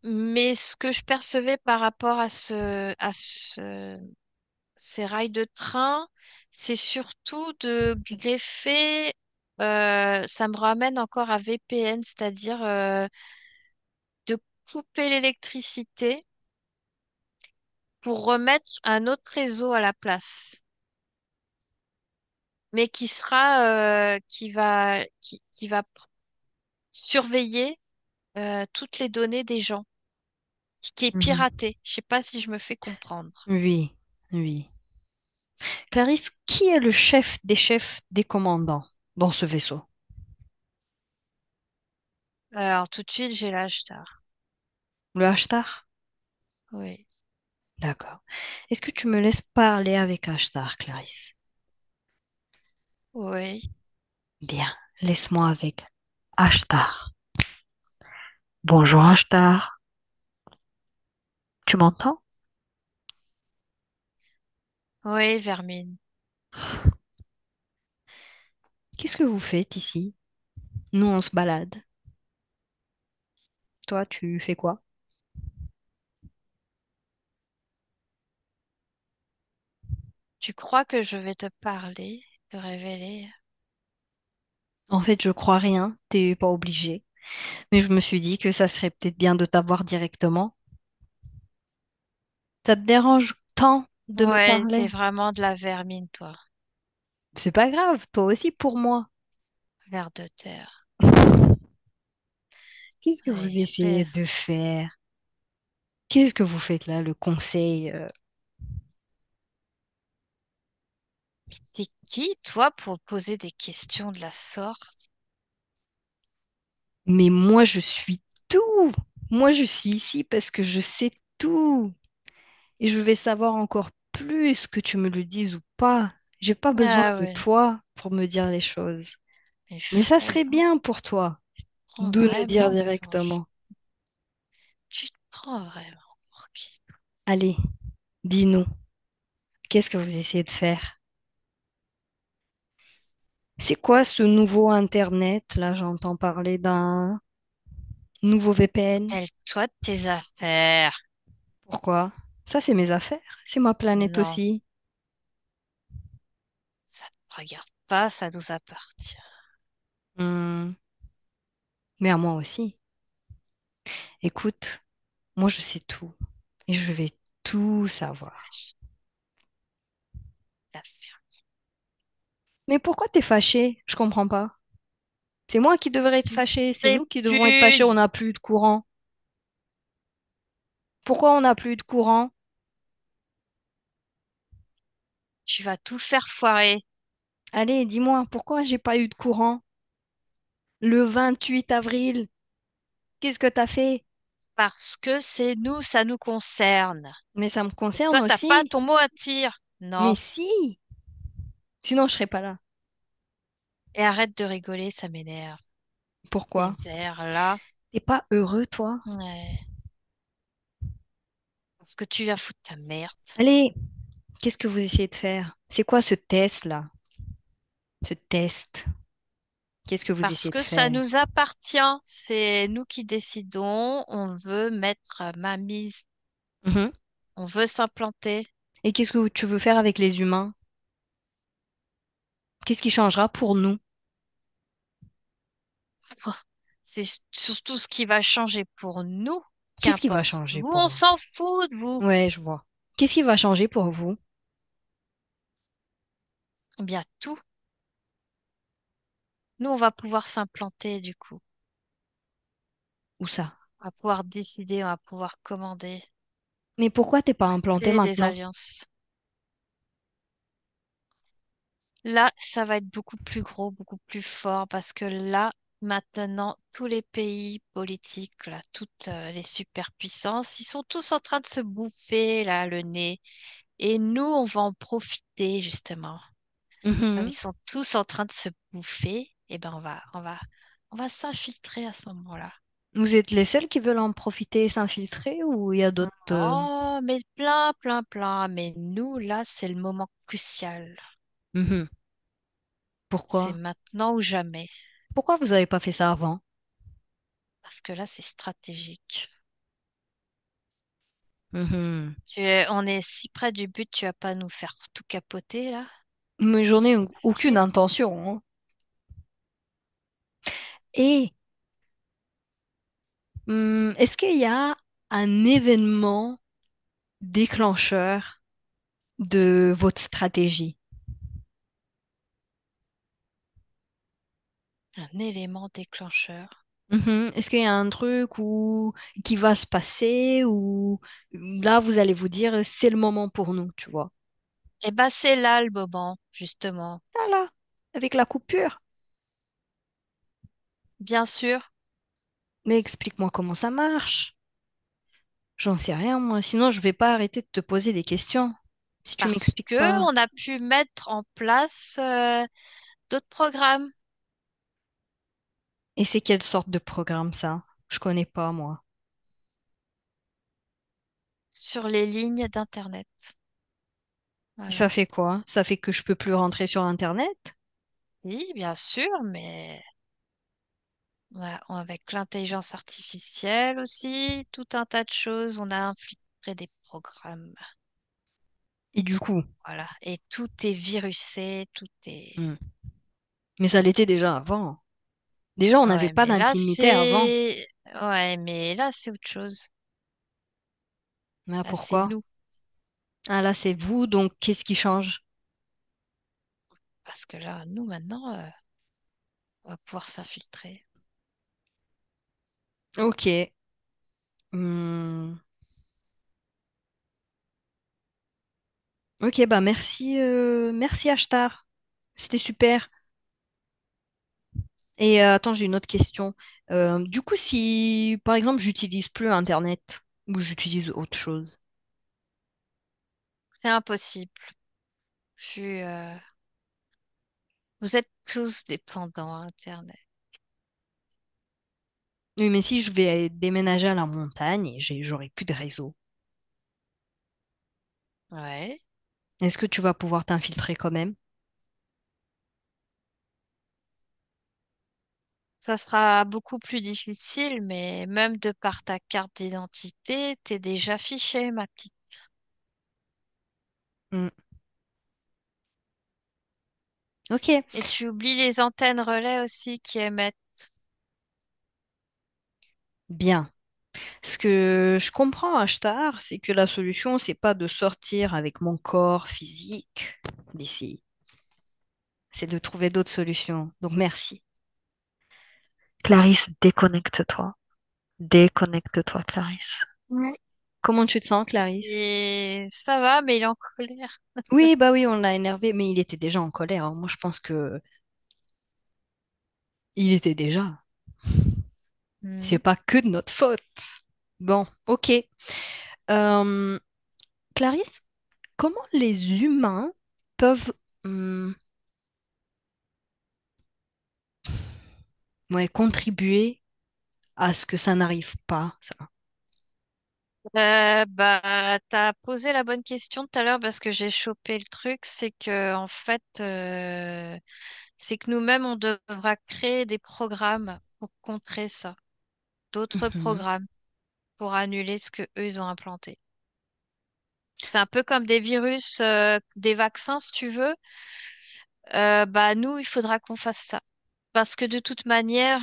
mais ce que je percevais par rapport à ces rails de train, c'est surtout de greffer, ça me ramène encore à VPN, c'est-à-dire de couper l'électricité pour remettre un autre réseau à la place, mais qui va surveiller toutes les données des gens, qui est mhm. piraté. Je sais pas si je me fais comprendre. Oui, oui. Clarisse, qui est le chef des commandants dans ce vaisseau? Alors tout de suite, j'ai l'âge tard. Le Ashtar? Oui, D'accord. Est-ce que tu me laisses parler avec Ashtar, Clarisse? oui, Bien, laisse-moi avec Ashtar. Bonjour Ashtar, tu m'entends? oui, Vermine. Qu'est-ce que vous faites ici? Nous, on se balade. Toi, tu fais quoi? Tu crois que je vais te parler, te révéler? En fait, je crois rien, t'es pas obligé. Mais je me suis dit que ça serait peut-être bien de t'avoir directement. Ça te dérange tant de me Ouais, t'es parler? vraiment de la vermine, toi. C'est pas grave, toi aussi pour moi. Ver de terre. Qu'est-ce que Allez, vous essayez paix. de faire? Qu'est-ce que vous faites là, le conseil? T'es qui, toi, pour poser des questions de la sorte? Mais moi, je suis tout. Moi, je suis ici parce que je sais tout. Et je vais savoir encore plus que tu me le dises ou pas. J'ai pas besoin Ah de ouais, toi pour me dire les choses. mais Mais ça serait vraiment, bien pour toi prends de me dire vraiment directement. tu te prends vraiment pour qui? Allez, dis-nous, qu'est-ce que vous essayez de faire? C'est quoi ce nouveau Internet? Là, j'entends parler d'un nouveau VPN. Mêle-toi de tes affaires. Pourquoi? Ça, c'est mes affaires. C'est ma planète Non, aussi. ça ne te regarde pas, ça nous appartient. Hmm, mais à moi aussi. Écoute, moi, je sais tout. Et je vais tout savoir. Affaires. Mais pourquoi t'es fâché? Je comprends pas. C'est moi qui devrais être Tu fâché. C'est sais nous qui devons être fâchés. On plus, n'a plus de courant. Pourquoi on n'a plus de courant? tu vas tout faire foirer Allez, dis-moi, pourquoi j'ai pas eu de courant? Le 28 avril, qu'est-ce que t'as fait? parce que c'est nous, ça nous concerne. Mais ça me Et concerne toi, t'as pas aussi. ton mot à dire. Mais Non. si, sinon je serais pas là. Et arrête de rigoler, ça m'énerve. Pourquoi? Les airs là. T'es pas heureux, toi? Ouais. Parce que tu viens foutre ta merde. Allez, qu'est-ce que vous essayez de faire? C'est quoi ce test-là? Ce test? Qu'est-ce que vous Parce essayez de que ça faire? nous appartient. C'est nous qui décidons. On veut mettre ma mise. Mhm. On veut s'implanter. Et qu'est-ce que tu veux faire avec les humains? Qu'est-ce qui changera pour nous? Oh, c'est surtout ce qui va changer pour nous. Qu'est-ce qui va Qu'importe. changer Vous, pour on vous? s'en fout de vous. Ouais, je vois. Qu'est-ce qui va changer pour vous? Eh bien, tout. Nous, on va pouvoir s'implanter du coup. Où ça? On va pouvoir décider, on va pouvoir commander, Mais pourquoi t'es pas implanté créer des maintenant? alliances. Là, ça va être beaucoup plus gros, beaucoup plus fort parce que là, maintenant, tous les pays politiques, là, toutes les superpuissances, ils sont tous en train de se bouffer là le nez. Et nous, on va en profiter justement. Comme ils Mhm. sont tous en train de se bouffer, eh ben on va s'infiltrer à ce moment-là. Vous êtes les seuls qui veulent en profiter et s'infiltrer ou il y a d'autres... Oh, mais plein, plein, plein. Mais nous, là, c'est le moment crucial. Mhm. C'est Pourquoi? maintenant ou jamais. Pourquoi vous n'avez pas fait ça avant? Parce que là, c'est stratégique. Mhm. On est si près du but, tu vas pas nous faire tout capoter, là. Mais j'en ai aucune Ok. intention, hein. Et est-ce qu'il y a un événement déclencheur de votre stratégie? Un élément déclencheur. Mhm. Est-ce qu'il y a un truc qui va se passer ou là vous allez vous dire c'est le moment pour nous, tu vois? Eh ben, c'est là le moment, justement. Ah là, avec la coupure. Bien sûr, Mais explique-moi comment ça marche. J'en sais rien, moi. Sinon, je vais pas arrêter de te poser des questions. Si tu parce m'expliques que pas. on a pu mettre en place d'autres programmes Et c'est quelle sorte de programme ça? Je connais pas, moi. sur les lignes d'Internet. Ça Voilà. fait quoi? Ça fait que je peux plus rentrer sur Internet? Oui, bien sûr, mais avec l'intelligence artificielle aussi, tout un tas de choses, on a infiltré des programmes. Et du coup, Voilà. Et tout est virusé, tout est... hmm. Mais ça l'était déjà avant. Déjà, on n'avait Ouais, pas mais là, d'intimité avant. c'est... Ouais, mais là, c'est autre chose. Mais Là, c'est pourquoi? nous. Ah là, c'est vous, donc qu'est-ce qui change? Parce que là, nous, maintenant, on va pouvoir s'infiltrer. Ok. Hmm. Ok, bah merci, merci Ashtar. C'était super. Et attends, j'ai une autre question. Du coup, si par exemple j'utilise plus Internet ou j'utilise autre chose. C'est impossible. Vu, vous êtes tous dépendants à Internet. Oui, mais si je vais déménager à la montagne, j'aurai plus de réseau. Ouais. Est-ce que tu vas pouvoir t'infiltrer quand même? Ça sera beaucoup plus difficile, mais même de par ta carte d'identité, t'es déjà fiché, ma petite. Hmm. Ok, Et tu oublies les antennes relais aussi qui émettent. bien. Ce que je comprends, Ashtar, c'est que la solution, c'est pas de sortir avec mon corps physique d'ici, c'est de trouver d'autres solutions. Donc merci. Clarisse, déconnecte-toi. Déconnecte-toi, Clarisse. Ouais. Comment tu te sens, Clarisse? Et ça va, mais il est en colère. Oui, bah oui, on l'a énervé, mais il était déjà en colère, hein. Moi, je pense que il était déjà. C'est Hmm. pas que de notre faute. Bon, ok. Euh, Clarisse, comment les humains peuvent ouais, contribuer à ce que ça n'arrive pas, ça? Bah, t'as posé la bonne question tout à l'heure parce que j'ai chopé le truc, c'est que en fait, c'est que nous-mêmes on devra créer des programmes pour contrer ça, d'autres Mhm. programmes pour annuler ce que eux ils ont implanté. C'est un peu comme des virus, des vaccins si tu veux. Bah nous, il faudra qu'on fasse ça parce que de toute manière,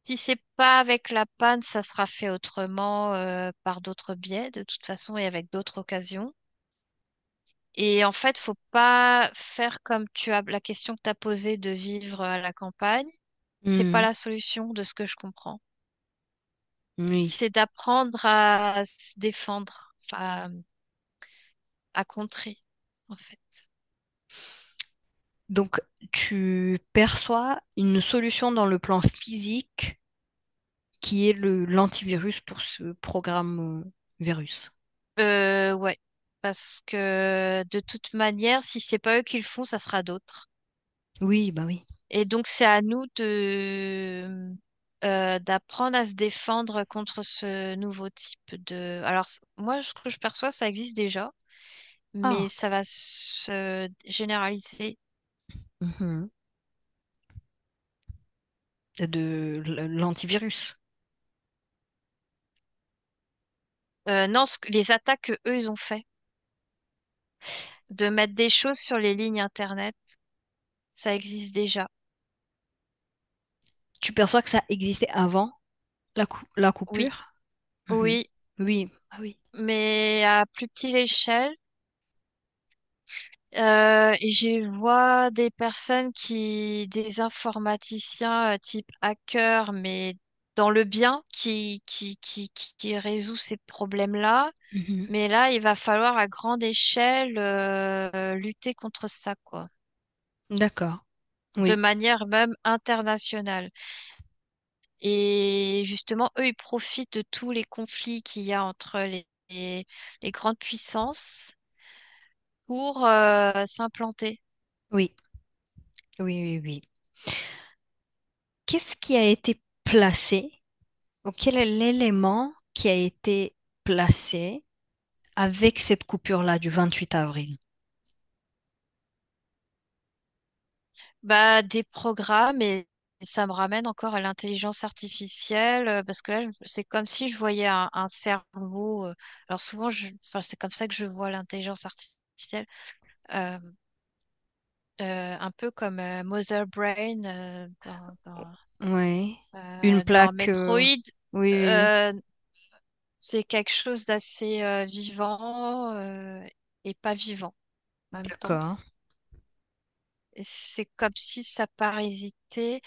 si c'est pas avec la panne, ça sera fait autrement, par d'autres biais, de toute façon, et avec d'autres occasions. Et en fait, faut pas faire comme tu as la question que tu as posée de vivre à la campagne. C'est pas Mhm. la solution de ce que je comprends. Oui. C'est d'apprendre à se défendre, enfin, à contrer, en fait. Donc, tu perçois une solution dans le plan physique qui est l'antivirus pour ce programme virus. Ouais. Parce que de toute manière, si c'est pas eux qui le font, ça sera d'autres. Oui, bah oui. Et donc, c'est à nous d'apprendre à se défendre contre ce nouveau type de... Alors, moi, ce que je perçois, ça existe déjà, mais Ah, ça va se généraliser. mhm. L'antivirus. Non, les attaques que eux, ils ont fait, de mettre des choses sur les lignes Internet, ça existe déjà. Tu perçois que ça existait avant la Oui, coupure? Mhm. oui, Oui, ah oui. mais à plus petite échelle. Et je vois des personnes des informaticiens type hacker, mais dans le bien, qui résout ces problèmes-là. Mhm. Mais là, il va falloir à grande échelle lutter contre ça, quoi, D'accord. de Oui, manière même internationale. Et justement, eux, ils profitent de tous les conflits qu'il y a entre les grandes puissances pour s'implanter. oui, oui, oui, oui. Qu'est-ce qui a été placé, ou quel est l'élément qui a été placé avec cette coupure-là du 28 avril? Bah, des programmes et ça me ramène encore à l'intelligence artificielle parce que là, c'est comme si je voyais un cerveau. Alors souvent, enfin, c'est comme ça que je vois l'intelligence artificielle, euh, un peu comme Mother Brain Oui. Une dans plaque. Metroid. Oui, oui, Euh, c'est quelque chose d'assez vivant et pas vivant en oui. même temps. D'accord. Et c'est comme si ça parasitait.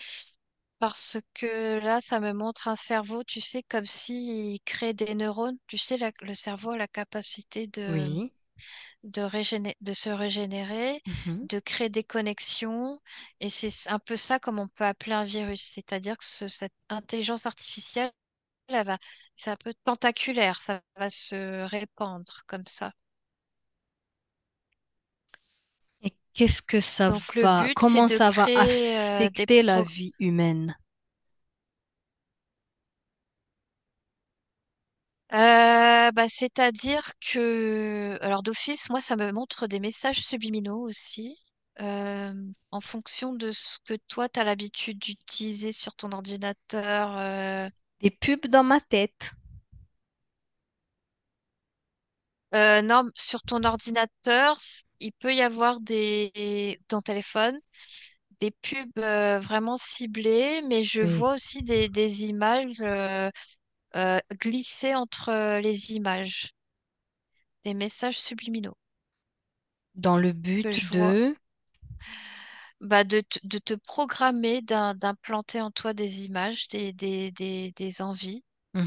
Parce que là, ça me montre un cerveau, tu sais, comme s'il crée des neurones. Tu sais, le cerveau a la capacité Oui. de se régénérer, Mhm. de créer des connexions. Et c'est un peu ça comme on peut appeler un virus. C'est-à-dire que cette intelligence artificielle, c'est un peu tentaculaire, ça va se répandre comme ça. Et qu'est-ce que ça Donc le va, but, c'est comment de ça va créer des affecter la vie humaine? bah, c'est-à-dire que, alors d'office, moi, ça me montre des messages subliminaux aussi. en fonction de ce que toi, tu as l'habitude d'utiliser sur ton ordinateur. Des pubs dans ma tête. Non, sur ton ordinateur, il peut y avoir ton téléphone, des pubs vraiment ciblées, mais je Oui. vois aussi des images glissées entre les images, des messages subliminaux Dans le que but je vois. de... Bah, de te programmer, d'implanter en toi des images, des envies,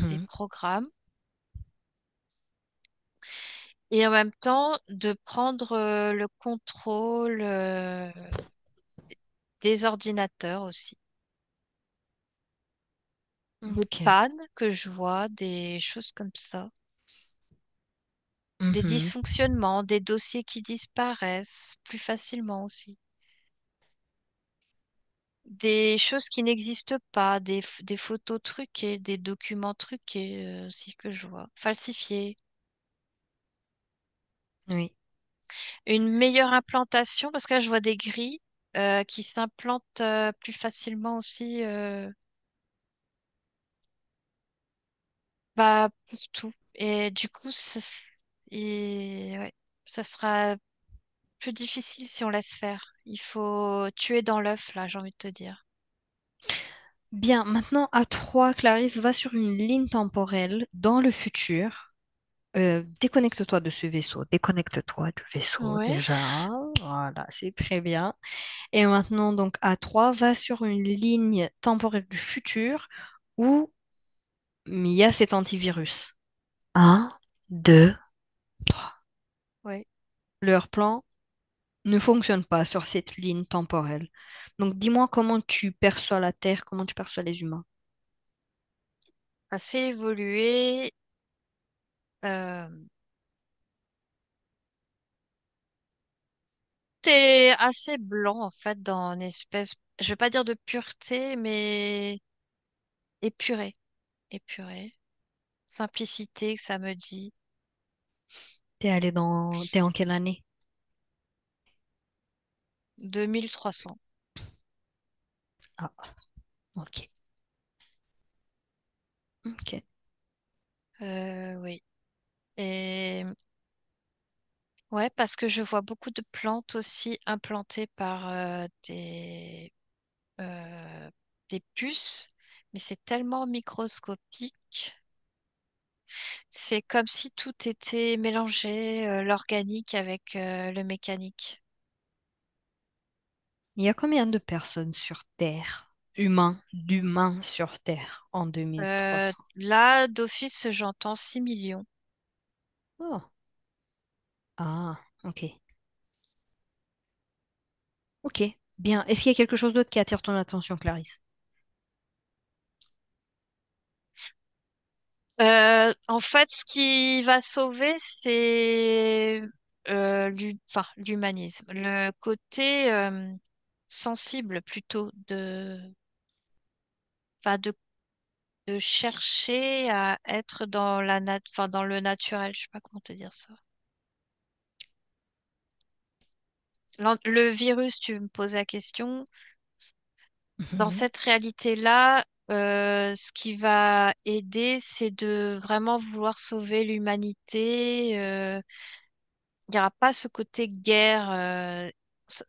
des Mhm. programmes, et en même temps de prendre le contrôle des ordinateurs aussi. Des Ok. pannes que je vois, des choses comme ça, des Mhm. dysfonctionnements, des dossiers qui disparaissent plus facilement aussi. Des choses qui n'existent pas, des photos truquées, des documents truqués aussi que je vois, falsifiés. Oui. Une meilleure implantation, parce que là, je vois des grilles qui s'implantent plus facilement aussi bah, pour tout. Et du coup, ouais, ça sera plus difficile si on laisse faire. Il faut tuer dans l'œuf, là, j'ai envie de te dire. Bien, maintenant à 3, Clarisse va sur une ligne temporelle dans le futur. Déconnecte-toi de ce vaisseau. Déconnecte-toi du vaisseau Ouais. déjà. Voilà, c'est très bien. Et maintenant, donc à 3, va sur une ligne temporelle du futur où il y a cet antivirus. Un, 2, 3. Ouais. Leur plan ne fonctionne pas sur cette ligne temporelle. Donc dis-moi comment tu perçois la Terre, comment tu perçois les humains. Assez évolué. Euh, T'es assez blanc, en fait, dans une espèce, je vais pas dire de pureté, mais épuré. Épuré. Simplicité, que ça me dit. T'es en quelle année? 2300. Ah, ok. Ok. Oui. Et ouais, parce que je vois beaucoup de plantes aussi implantées par euh, des puces, mais c'est tellement microscopique. C'est comme si tout était mélangé, l'organique avec le mécanique. Il y a combien de personnes sur Terre? D'humains sur Terre en 2300. Là, d'office, j'entends 6 millions. Oh, ah, ok. Ok, bien. Est-ce qu'il y a quelque chose d'autre qui attire ton attention, Clarisse? En fait, ce qui va sauver, c'est enfin, l'humanisme, le côté sensible plutôt enfin, de chercher à être dans enfin, dans le naturel. Je sais pas comment te dire ça. Le virus, tu me poses la question. Dans Mhm. cette réalité-là, ce qui va aider, c'est de vraiment vouloir sauver l'humanité. Il n'y aura pas ce côté guerre.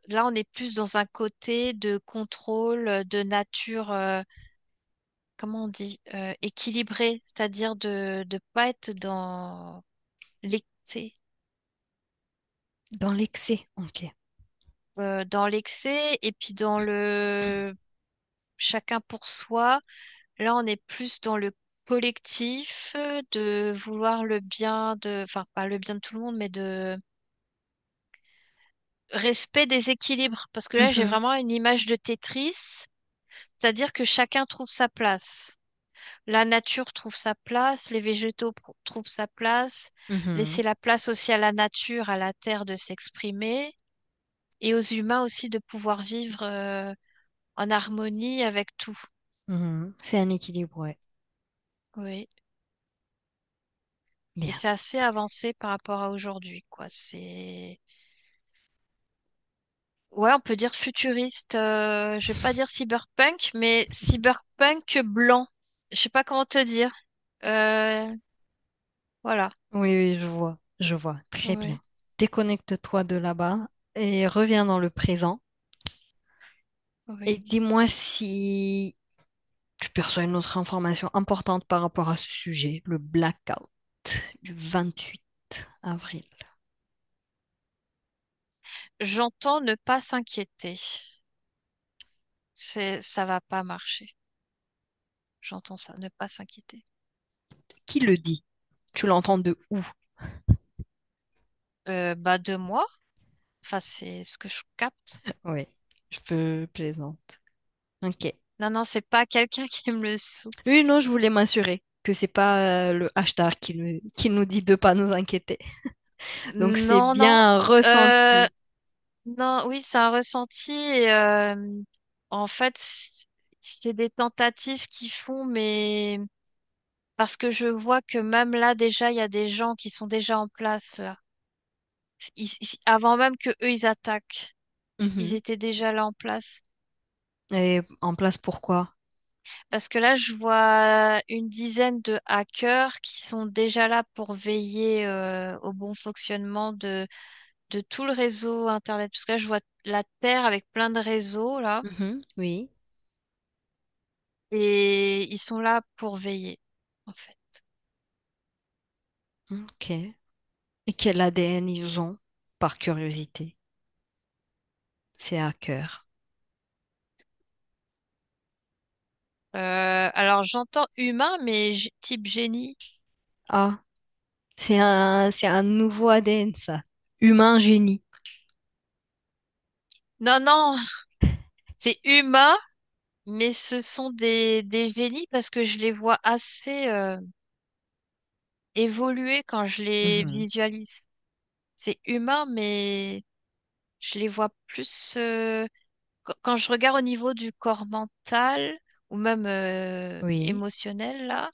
Là, on est plus dans un côté de contrôle, de nature, comment on dit, équilibré, c'est-à-dire de ne pas être dans l'excès. Dans l'excès, ok. Dans l'excès et puis dans le chacun pour soi. Là, on est plus dans le collectif, de vouloir le bien enfin, pas le bien de tout le monde, mais de respect des équilibres. Parce que là, j'ai Mhm, vraiment une image de Tetris, c'est-à-dire que chacun trouve sa place. La nature trouve sa place, les végétaux trouvent sa place, mhm, laisser la place aussi à la nature, à la terre de s'exprimer, et aux humains aussi de pouvoir vivre en harmonie avec tout. mhm. C'est un équilibre, ouais. Oui. Et Bien. c'est assez avancé par rapport à aujourd'hui, quoi. C'est Ouais, on peut dire futuriste. Je vais pas dire cyberpunk, mais cyberpunk blanc. Je sais pas comment te dire. Euh, voilà. Oui, oui, je vois. Très bien. Ouais. Déconnecte-toi de là-bas et reviens dans le présent. Et Oui. dis-moi si tu perçois une autre information importante par rapport à ce sujet, le blackout du 28 avril. J'entends ne pas s'inquiéter. Ça va pas marcher. J'entends ça, ne pas s'inquiéter. Qui le dit? Tu l'entends de où? Bah, 2 mois. Enfin, c'est ce que je capte. Oui, je peux plaisante. Ok. Non, non, c'est pas quelqu'un qui me le sou. Oui, non, je voulais m'assurer que c'est pas le hashtag qui nous dit de pas nous inquiéter. Donc c'est Non, non. bien un Euh, ressenti. non, oui, c'est un ressenti. Et, en fait, c'est des tentatives qu'ils font, mais parce que je vois que même là, déjà, il y a des gens qui sont déjà en place, là. Avant même que eux, ils attaquent, ils Mhm. étaient déjà là en place. Et en place pourquoi? Parce que là, je vois une dizaine de hackers qui sont déjà là pour veiller au bon fonctionnement de tout le réseau Internet. Parce que là, je vois la Terre avec plein de réseaux, là, Mhm, oui. et ils sont là pour veiller, en fait. Ok. Et quel ADN ils ont? Par curiosité. C'est hacker. Alors, j'entends humain, mais type génie. Ah, c'est un nouveau ADN, ça. Humain génie. Non, non, c'est humain, mais ce sont des génies parce que je les vois assez évoluer quand je les Mhm, visualise. C'est humain, mais je les vois plus quand je regarde au niveau du corps mental ou même oui, émotionnel là,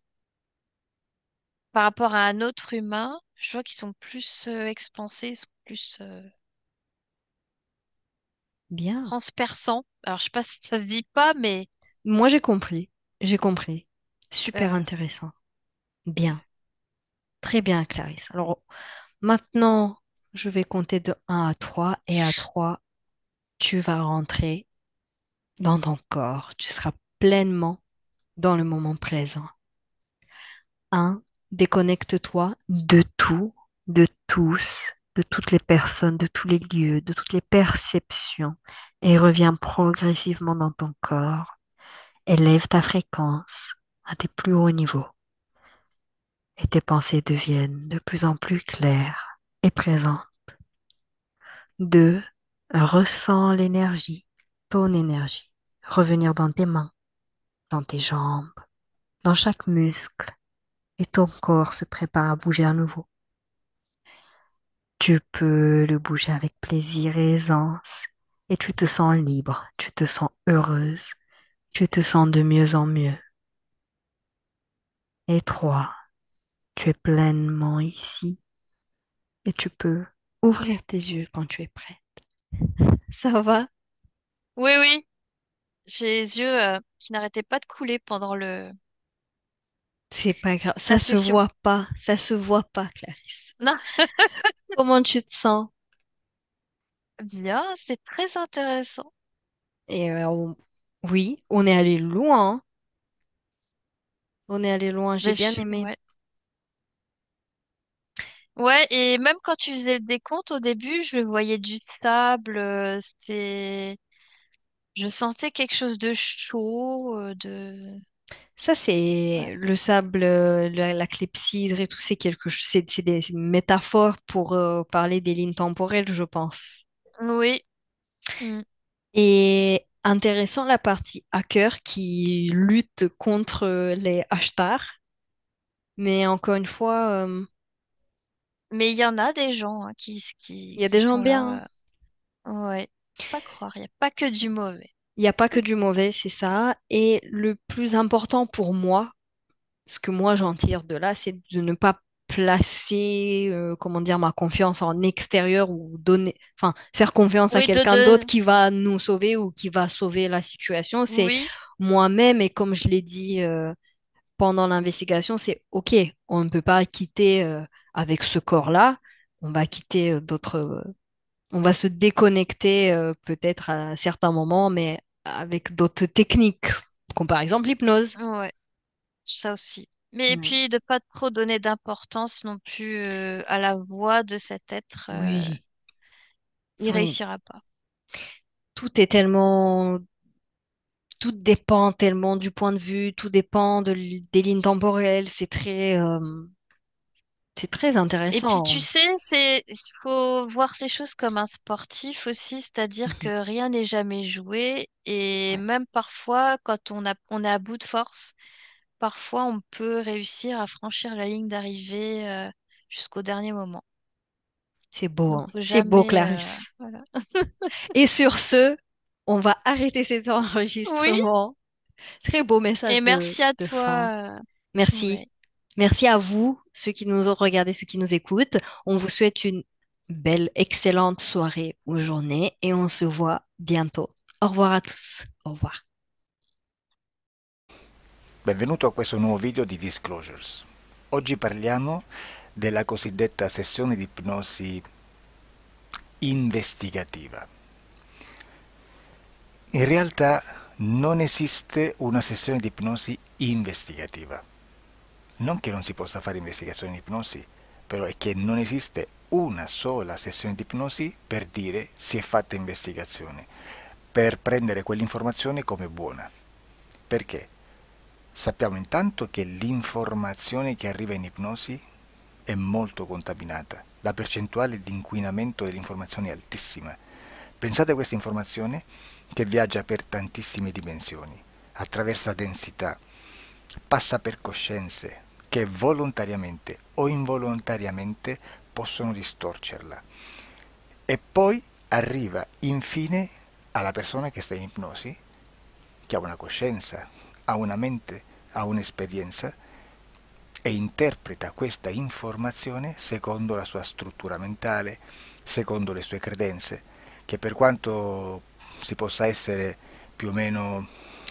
par rapport à un autre humain, je vois qu'ils sont plus expansés, ils sont plus bien. transperçants. Alors je sais pas si ça se dit pas, mais Moi, j'ai compris. J'ai compris. Super euh, intéressant. Bien. Très bien, Clarisse. Alors, maintenant, je vais compter de 1 à 3 et à 3, tu vas rentrer dans ton corps. Tu seras pleinement dans le moment présent. 1, déconnecte-toi de tout, de tous, de toutes les personnes, de tous les lieux, de toutes les perceptions et reviens progressivement dans ton corps. Élève ta fréquence à des plus hauts niveaux et tes pensées deviennent de plus en plus claires et présentes. 2, ressens l'énergie, ton énergie, revenir dans tes mains, dans tes jambes, dans chaque muscle et ton corps se prépare à bouger à nouveau. Tu peux le bouger avec plaisir et aisance et tu te sens libre, tu te sens heureuse, tu te sens de mieux en mieux. Et 3, tu es pleinement ici et tu peux ouvrir tes yeux quand tu es prêt. Ça va? oui, oui, j'ai les yeux qui n'arrêtaient pas de couler pendant le C'est pas grave, la session. ça se voit pas, Clarisse. Non, Comment tu te sens? bien, c'est très intéressant. Et oui, on est allé loin, hein. On est allé loin, j'ai Mais bien aimé. ouais. Ouais, et même quand tu faisais le décompte au début, je voyais du sable, je sentais quelque chose de chaud, Ça, c'est ouais. le sable, la clepsydre et tout, c'est quelque chose, c'est des métaphores pour parler des lignes temporelles, je pense. Oui. Mm. Et intéressant la partie hacker qui lutte contre les hashtags, mais encore une fois, Mais il y en a des gens hein, il y a des qui gens sont bien, hein. là. Ouais. Pas croire, il n'y a pas que du mauvais. Il n'y a pas que du mauvais, c'est ça. Et le plus important pour moi, ce que moi j'en tire de là, c'est de ne pas placer, comment dire, ma confiance en extérieur ou donner, enfin, faire confiance à Oui, quelqu'un d'autre qui va nous sauver ou qui va sauver la situation. C'est oui, moi-même et comme je l'ai dit pendant l'investigation, c'est OK, on ne peut pas quitter avec ce corps-là, on va quitter on va se déconnecter peut-être à certains moments, mais avec d'autres techniques, comme par exemple l'hypnose. ouais, ça aussi. Mais et Mm. puis de pas trop donner d'importance non plus à la voix de cet être, Oui, il oui. réussira pas. Tout est tellement, tout dépend tellement du point de vue, tout dépend des lignes temporelles. C'est très Et puis tu intéressant. sais, il faut voir les choses comme un sportif aussi, c'est-à-dire que rien n'est jamais joué et Ouais, même parfois quand on est à bout de force, parfois on peut réussir à franchir la ligne d'arrivée jusqu'au dernier moment. c'est beau, Donc hein. faut C'est beau, jamais Clarisse. voilà. Et sur ce, on va arrêter cet Oui, enregistrement. Très beau et message merci à de fin. toi. Merci. Ouais. Merci à vous, ceux qui nous ont regardés, ceux qui nous écoutent. On vous souhaite une belle, excellente soirée ou journée et on se voit bientôt. Au revoir à tous. Au revoir. Benvenuto a questo nuovo video di Disclosures. Oggi parliamo della cosiddetta sessione di ipnosi investigativa. In realtà non esiste una sessione di ipnosi investigativa. Non che non si possa fare investigazione di ipnosi, però è che non esiste una sola sessione di ipnosi per dire si è fatta investigazione, per prendere quell'informazione come buona. Perché? Sappiamo intanto che l'informazione che arriva in ipnosi è molto contaminata, la percentuale di inquinamento dell'informazione è altissima. Pensate a questa informazione che viaggia per tantissime dimensioni, attraversa densità, passa per coscienze che volontariamente o involontariamente possono distorcerla e poi arriva infine alla persona che sta in ipnosi, che ha una coscienza, ha una mente, ha un'esperienza e interpreta questa informazione secondo la sua struttura mentale, secondo le sue credenze, che per quanto si possa essere più o meno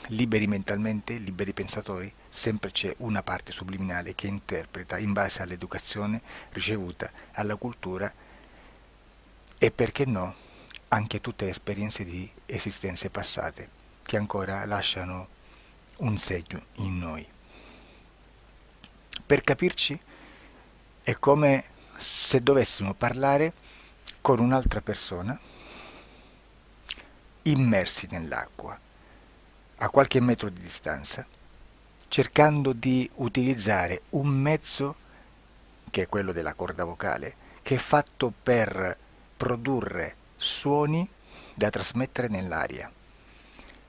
liberi mentalmente, liberi pensatori, sempre c'è una parte subliminale che interpreta in base all'educazione ricevuta, alla cultura e perché no, anche tutte le esperienze di esistenze passate che ancora lasciano un segno in noi. Per capirci, è come se dovessimo parlare con un'altra persona immersi nell'acqua, a qualche metro di distanza, cercando di utilizzare un mezzo, che è quello della corda vocale, che è fatto per produrre suoni da trasmettere nell'aria.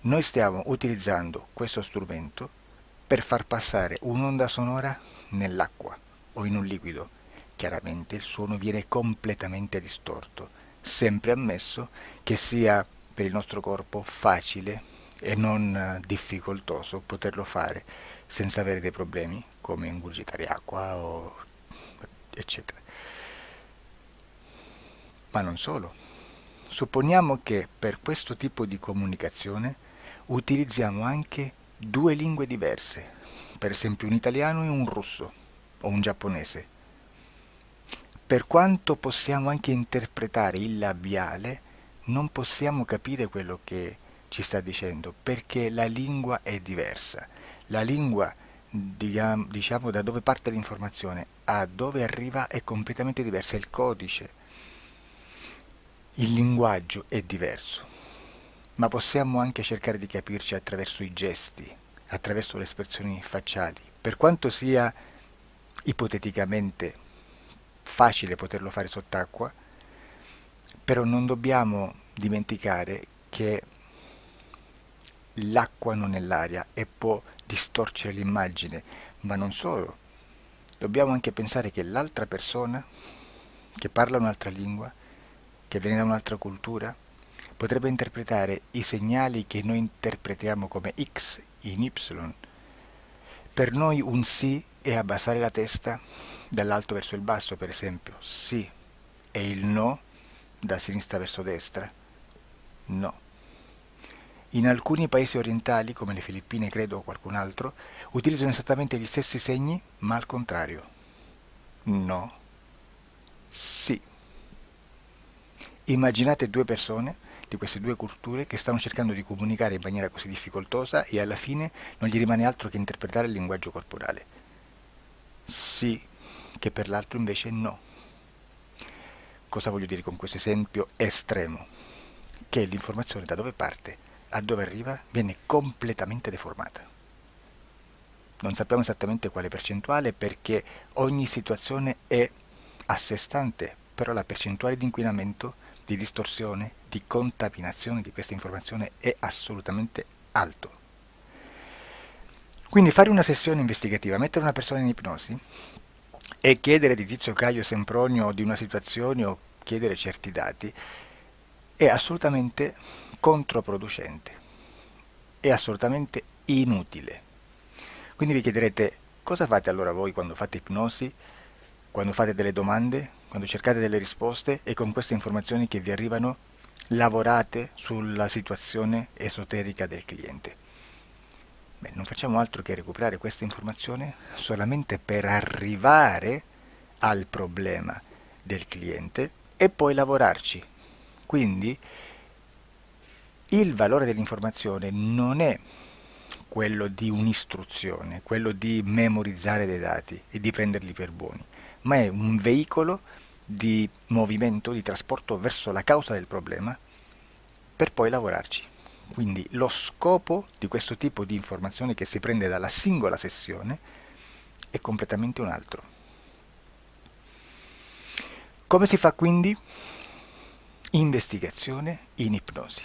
Noi stiamo utilizzando questo strumento per far passare un'onda sonora nell'acqua o in un liquido. Chiaramente il suono viene completamente distorto, sempre ammesso che sia per il nostro corpo facile e non difficoltoso poterlo fare senza avere dei problemi come ingurgitare acqua o eccetera. Ma non solo. Supponiamo che per questo tipo di comunicazione utilizziamo anche due lingue diverse, per esempio un italiano e un russo o un giapponese. Per quanto possiamo anche interpretare il labiale, non possiamo capire quello che ci sta dicendo perché la lingua è diversa. La lingua, diciamo, da dove parte l'informazione a dove arriva è completamente diversa, il codice, il linguaggio è diverso, ma possiamo anche cercare di capirci attraverso i gesti, attraverso le espressioni facciali. Per quanto sia ipoteticamente facile poterlo fare sott'acqua, però non dobbiamo dimenticare che l'acqua non è l'aria e può distorcere l'immagine, ma non solo. Dobbiamo anche pensare che l'altra persona, che parla un'altra lingua, che viene da un'altra cultura, potrebbe interpretare i segnali che noi interpretiamo come X in Y. Per noi un sì è abbassare la testa dall'alto verso il basso, per esempio, sì, e il no da sinistra verso destra, no. In alcuni paesi orientali, come le Filippine credo o qualcun altro, utilizzano esattamente gli stessi segni, ma al contrario. No, sì. Immaginate due persone di queste due culture che stanno cercando di comunicare in maniera così difficoltosa e alla fine non gli rimane altro che interpretare il linguaggio corporale. Sì, che per l'altro invece no. Cosa voglio dire con questo esempio estremo? Che l'informazione da dove parte a dove arriva viene completamente deformata. Non sappiamo esattamente quale percentuale perché ogni situazione è a sé stante, però la percentuale di inquinamento, di distorsione, di contaminazione di questa informazione è assolutamente alto. Quindi fare una sessione investigativa, mettere una persona in ipnosi e chiedere di Tizio Caio Sempronio di una situazione o chiedere certi dati è assolutamente controproducente, è assolutamente inutile. Quindi vi chiederete cosa fate allora voi quando fate ipnosi, quando fate delle domande, quando cercate delle risposte e con queste informazioni che vi arrivano lavorate sulla situazione esoterica del cliente. Beh, non facciamo altro che recuperare questa informazione solamente per arrivare al problema del cliente e poi lavorarci. Quindi il valore dell'informazione non è quello di un'istruzione, quello di memorizzare dei dati e di prenderli per buoni, ma è un veicolo di movimento, di trasporto verso la causa del problema per poi lavorarci. Quindi lo scopo di questo tipo di informazione che si prende dalla singola sessione è completamente un altro. Come si fa quindi? Investigazione in ipnosi.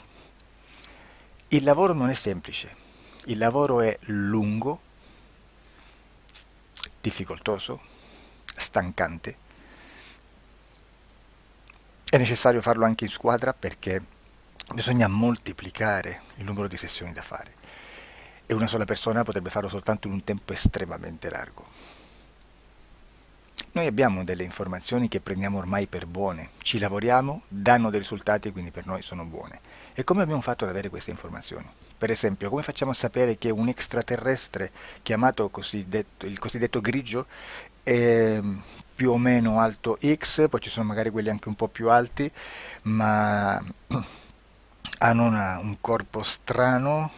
Il lavoro non è semplice, il lavoro è lungo, difficoltoso, stancante. È necessario farlo anche in squadra perché bisogna moltiplicare il numero di sessioni da fare e una sola persona potrebbe farlo soltanto in un tempo estremamente largo. Noi abbiamo delle informazioni che prendiamo ormai per buone, ci lavoriamo, danno dei risultati e quindi per noi sono buone. E come abbiamo fatto ad avere queste informazioni? Per esempio, come facciamo a sapere che un extraterrestre chiamato il cosiddetto grigio è più o meno alto X, poi ci sono magari quelli anche un po' più alti, ma hanno un corpo strano,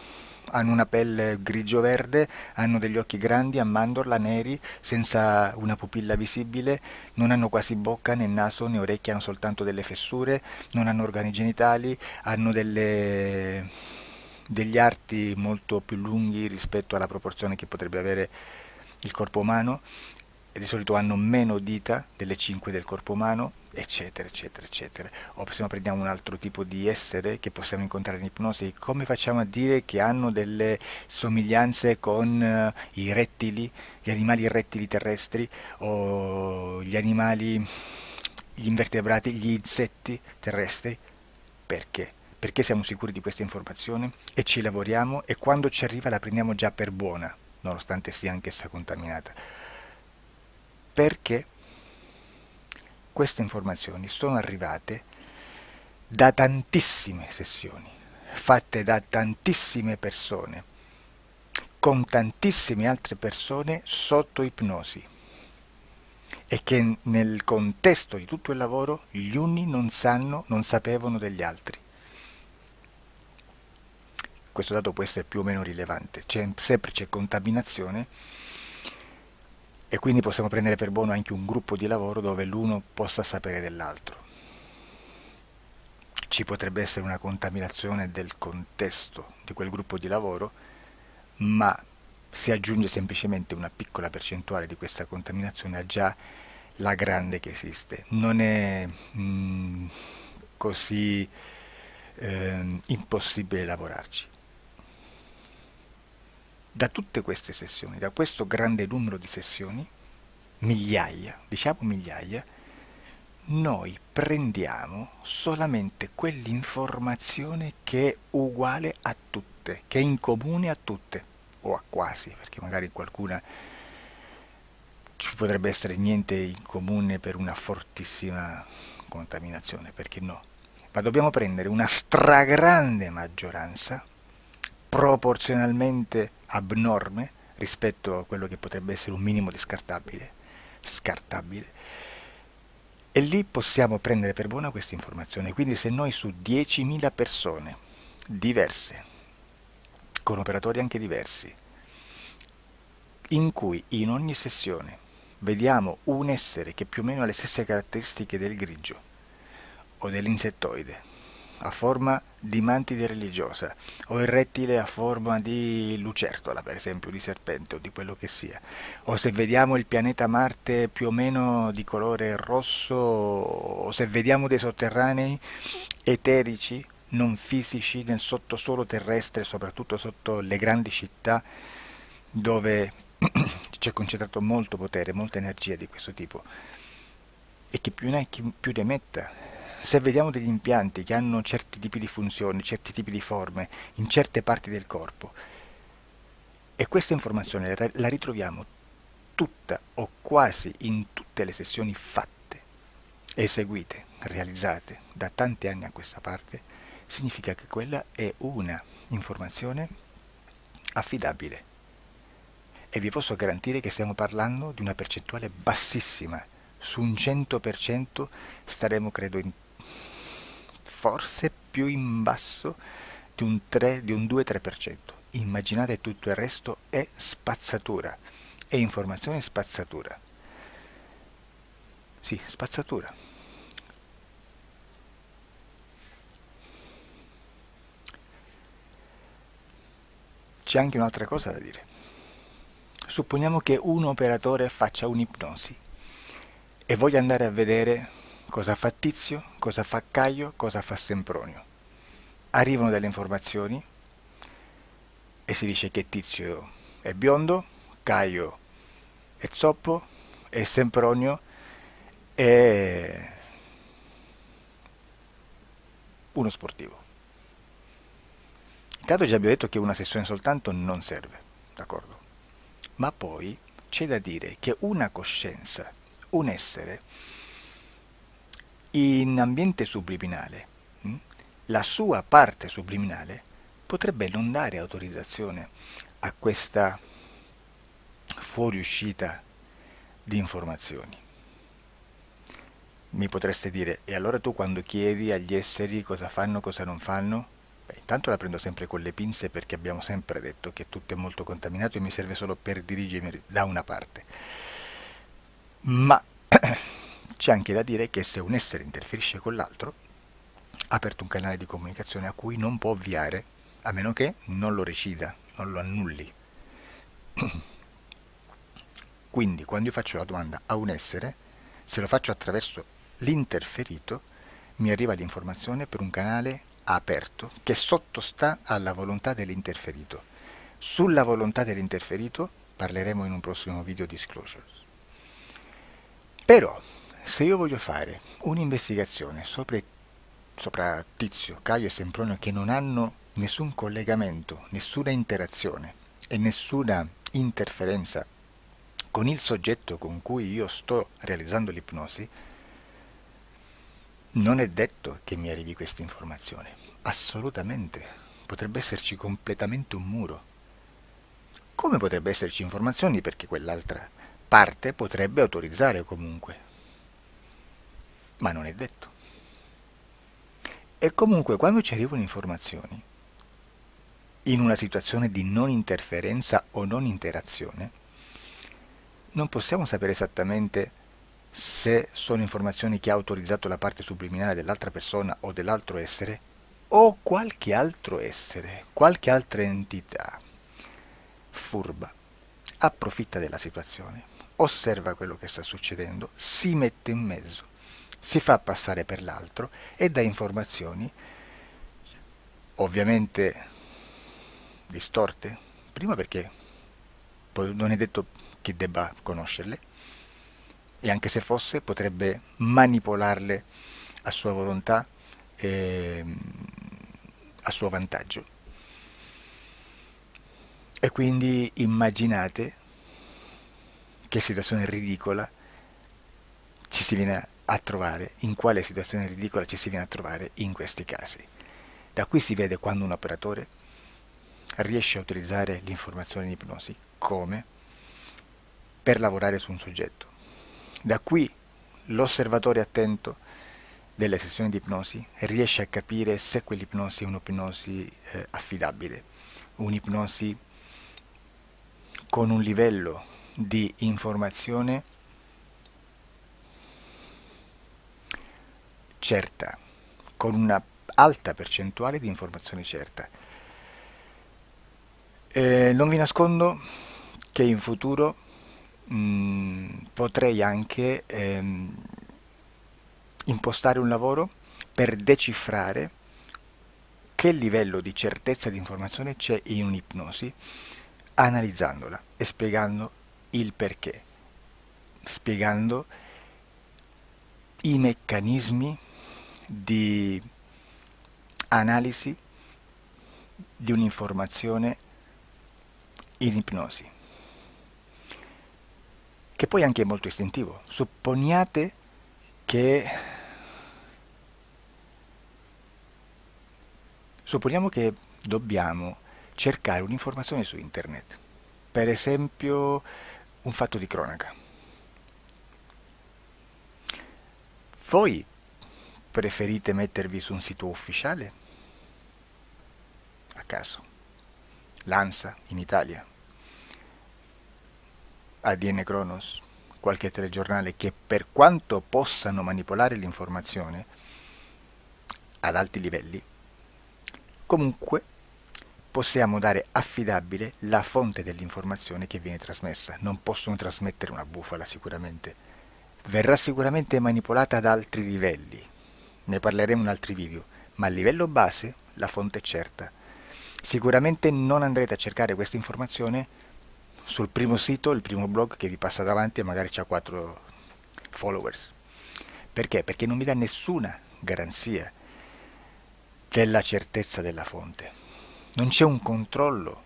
hanno una pelle grigio-verde, hanno degli occhi grandi a mandorla neri, senza una pupilla visibile, non hanno quasi bocca né naso né orecchie, hanno soltanto delle fessure, non hanno organi genitali, hanno degli arti molto più lunghi rispetto alla proporzione che potrebbe avere il corpo umano, e di solito hanno meno dita delle 5 del corpo umano, eccetera, eccetera, eccetera. O se prendiamo un altro tipo di essere che possiamo incontrare in ipnosi, come facciamo a dire che hanno delle somiglianze con i rettili, gli animali rettili terrestri o gli invertebrati, gli insetti terrestri? Perché? Perché siamo sicuri di questa informazione e ci lavoriamo e quando ci arriva la prendiamo già per buona, nonostante sia anch'essa contaminata. Perché queste informazioni sono arrivate da tantissime sessioni, fatte da tantissime persone, con tantissime altre persone sotto ipnosi e che nel contesto di tutto il lavoro gli uni non sapevano degli altri. Questo dato può essere più o meno rilevante, sempre c'è contaminazione e quindi possiamo prendere per buono anche un gruppo di lavoro dove l'uno possa sapere dell'altro. Ci potrebbe essere una contaminazione del contesto di quel gruppo di lavoro, ma si aggiunge semplicemente una piccola percentuale di questa contaminazione a già la grande che esiste. Non è così impossibile lavorarci. Da tutte queste sessioni, da questo grande numero di sessioni, migliaia, diciamo migliaia, noi prendiamo solamente quell'informazione che è uguale a tutte, che è in comune a tutte, o a quasi, perché magari qualcuna ci potrebbe essere niente in comune per una fortissima contaminazione, perché no? Ma dobbiamo prendere una stragrande maggioranza, proporzionalmente abnorme rispetto a quello che potrebbe essere un minimo di scartabile, e lì possiamo prendere per buona questa informazione. Quindi se noi su 10.000 persone diverse, con operatori anche diversi, in cui in ogni sessione vediamo un essere che più o meno ha le stesse caratteristiche del grigio o dell'insettoide, a forma di mantide religiosa, o il rettile a forma di lucertola, per esempio, di serpente o di quello che sia, o se vediamo il pianeta Marte più o meno di colore rosso, o se vediamo dei sotterranei eterici, non fisici, nel sottosuolo terrestre, soprattutto sotto le grandi città, dove c'è concentrato molto potere, molta energia di questo tipo, e che più ne hai più ne metta. Se vediamo degli impianti che hanno certi tipi di funzioni, certi tipi di forme in certe parti del corpo, e questa informazione la ritroviamo tutta o quasi in tutte le sessioni fatte, eseguite, realizzate da tanti anni a questa parte, significa che quella è una informazione affidabile. E vi posso garantire che stiamo parlando di una percentuale bassissima. Su un 100% staremo, credo, forse più in basso di un 3, di un 2-3%. Immaginate, tutto il resto è spazzatura, è informazione spazzatura. Sì, spazzatura. C'è anche un'altra cosa da dire. Supponiamo che un operatore faccia un'ipnosi e voglia andare a vedere cosa fa Tizio, cosa fa Caio, cosa fa Sempronio. Arrivano delle informazioni e si dice che Tizio è biondo, Caio è zoppo e Sempronio è uno sportivo. Intanto già abbiamo detto che una sessione soltanto non serve, d'accordo? Ma poi c'è da dire che una coscienza, un essere, in ambiente subliminale, la sua parte subliminale potrebbe non dare autorizzazione a questa fuoriuscita di informazioni. Mi potreste dire, e allora tu quando chiedi agli esseri cosa fanno, cosa non fanno? Beh, intanto la prendo sempre con le pinze, perché abbiamo sempre detto che tutto è molto contaminato e mi serve solo per dirigermi da una parte. Ma c'è anche da dire che se un essere interferisce con l'altro, ha aperto un canale di comunicazione a cui non può ovviare, a meno che non lo recida, non lo annulli. Quindi quando io faccio la domanda a un essere, se lo faccio attraverso l'interferito, mi arriva l'informazione per un canale aperto che sottostà alla volontà dell'interferito. Sulla volontà dell'interferito parleremo in un prossimo video disclosures. Però, se io voglio fare un'investigazione sopra Tizio, Caio e Sempronio, che non hanno nessun collegamento, nessuna interazione e nessuna interferenza con il soggetto con cui io sto realizzando l'ipnosi, non è detto che mi arrivi questa informazione. Assolutamente. Potrebbe esserci completamente un muro. Come potrebbe esserci informazioni, perché quell'altra parte potrebbe autorizzare comunque. Ma non è detto. E comunque quando ci arrivano informazioni, in una situazione di non interferenza o non interazione, non possiamo sapere esattamente se sono informazioni che ha autorizzato la parte subliminale dell'altra persona o dell'altro essere, o qualche altro essere, qualche altra entità furba approfitta della situazione, osserva quello che sta succedendo, si mette in mezzo, si fa passare per l'altro e dà informazioni ovviamente distorte, prima perché non è detto che debba conoscerle, e anche se fosse potrebbe manipolarle a sua volontà e a suo vantaggio. E quindi immaginate che situazione ridicola ci si viene a trovare, in quale situazione ridicola ci si viene a trovare in questi casi. Da qui si vede quando un operatore riesce a utilizzare l'informazione in ipnosi come per lavorare su un soggetto. Da qui l'osservatore attento delle sessioni di ipnosi riesce a capire se quell'ipnosi è un'ipnosi affidabile, un'ipnosi con un livello di informazione certa, con una alta percentuale di informazione certa. Non vi nascondo che in futuro potrei anche impostare un lavoro per decifrare che livello di certezza di informazione c'è in un'ipnosi, analizzandola e spiegando il perché, spiegando i meccanismi di analisi di un'informazione in ipnosi, che poi anche è molto istintivo. Che Supponiamo che dobbiamo cercare un'informazione su internet, per esempio un fatto di cronaca. Voi preferite mettervi su un sito ufficiale? A caso. L'ANSA in Italia, ADN Kronos, qualche telegiornale che per quanto possano manipolare l'informazione ad alti livelli, comunque possiamo dare affidabile la fonte dell'informazione che viene trasmessa. Non possono trasmettere una bufala sicuramente. Verrà sicuramente manipolata ad altri livelli. Ne parleremo in altri video, ma a livello base la fonte è certa. Sicuramente non andrete a cercare questa informazione sul primo sito, il primo blog che vi passa davanti e magari ha 4 followers. Perché? Perché non vi dà nessuna garanzia della certezza della fonte. Non c'è un controllo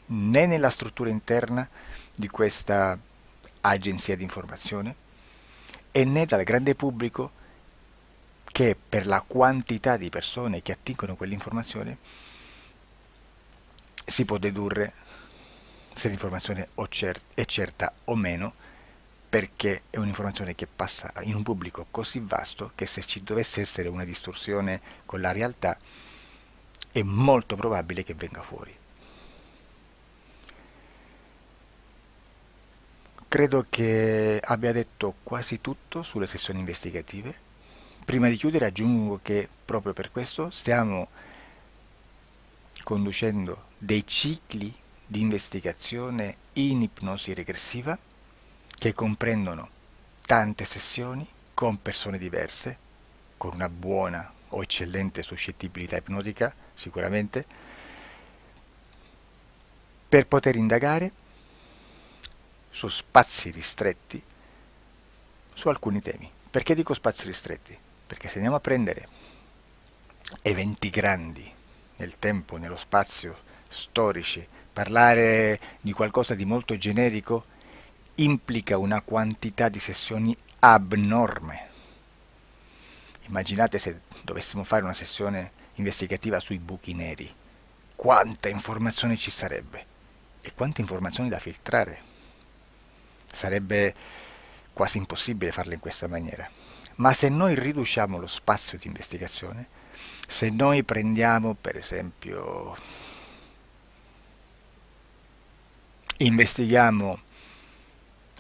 né nella struttura interna di questa agenzia di informazione e né dal grande pubblico, che per la quantità di persone che attingono quell'informazione si può dedurre se l'informazione è certa o meno, perché è un'informazione che passa in un pubblico così vasto che se ci dovesse essere una distorsione con la realtà è molto probabile che venga fuori. Credo che abbia detto quasi tutto sulle sessioni investigative. Prima di chiudere aggiungo che proprio per questo stiamo conducendo dei cicli di investigazione in ipnosi regressiva che comprendono tante sessioni con persone diverse, con una buona o eccellente suscettibilità ipnotica sicuramente, per poter indagare su spazi ristretti su alcuni temi. Perché dico spazi ristretti? Perché se andiamo a prendere eventi grandi nel tempo, nello spazio, storici, parlare di qualcosa di molto generico implica una quantità di sessioni abnorme. Immaginate se dovessimo fare una sessione investigativa sui buchi neri, quanta informazione ci sarebbe e quante informazioni da filtrare. Sarebbe quasi impossibile farlo in questa maniera. Ma se noi riduciamo lo spazio di investigazione, se noi prendiamo per esempio, investighiamo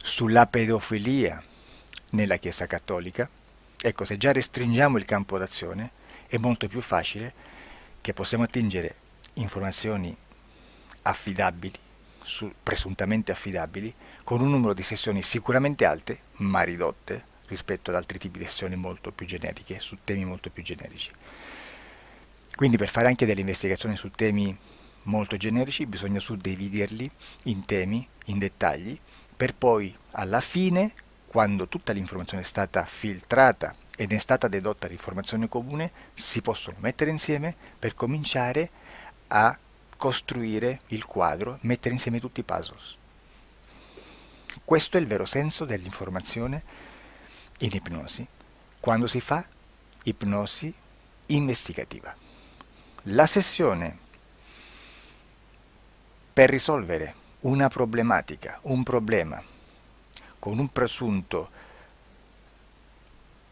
sulla pedofilia nella Chiesa Cattolica, ecco, se già restringiamo il campo d'azione, è molto più facile che possiamo attingere informazioni affidabili, presuntamente affidabili, con un numero di sessioni sicuramente alte, ma ridotte rispetto ad altri tipi di sessioni molto più generiche, su temi molto più generici. Quindi per fare anche delle investigazioni su temi molto generici bisogna suddividerli in temi, in dettagli, per poi alla fine, quando tutta l'informazione è stata filtrata ed è stata dedotta di informazione comune, si possono mettere insieme per cominciare a costruire il quadro, mettere insieme tutti i puzzles. Questo è il vero senso dell'informazione in ipnosi, quando si fa ipnosi investigativa. La sessione per risolvere una problematica, un problema, con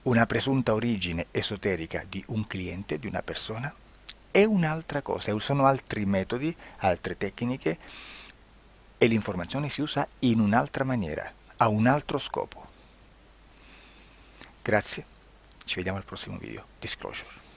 una presunta origine esoterica di un cliente, di una persona, è un'altra cosa, sono altri metodi, altre tecniche e l'informazione si usa in un'altra maniera, ha un altro scopo. Grazie, ci vediamo al prossimo video. Disclosure.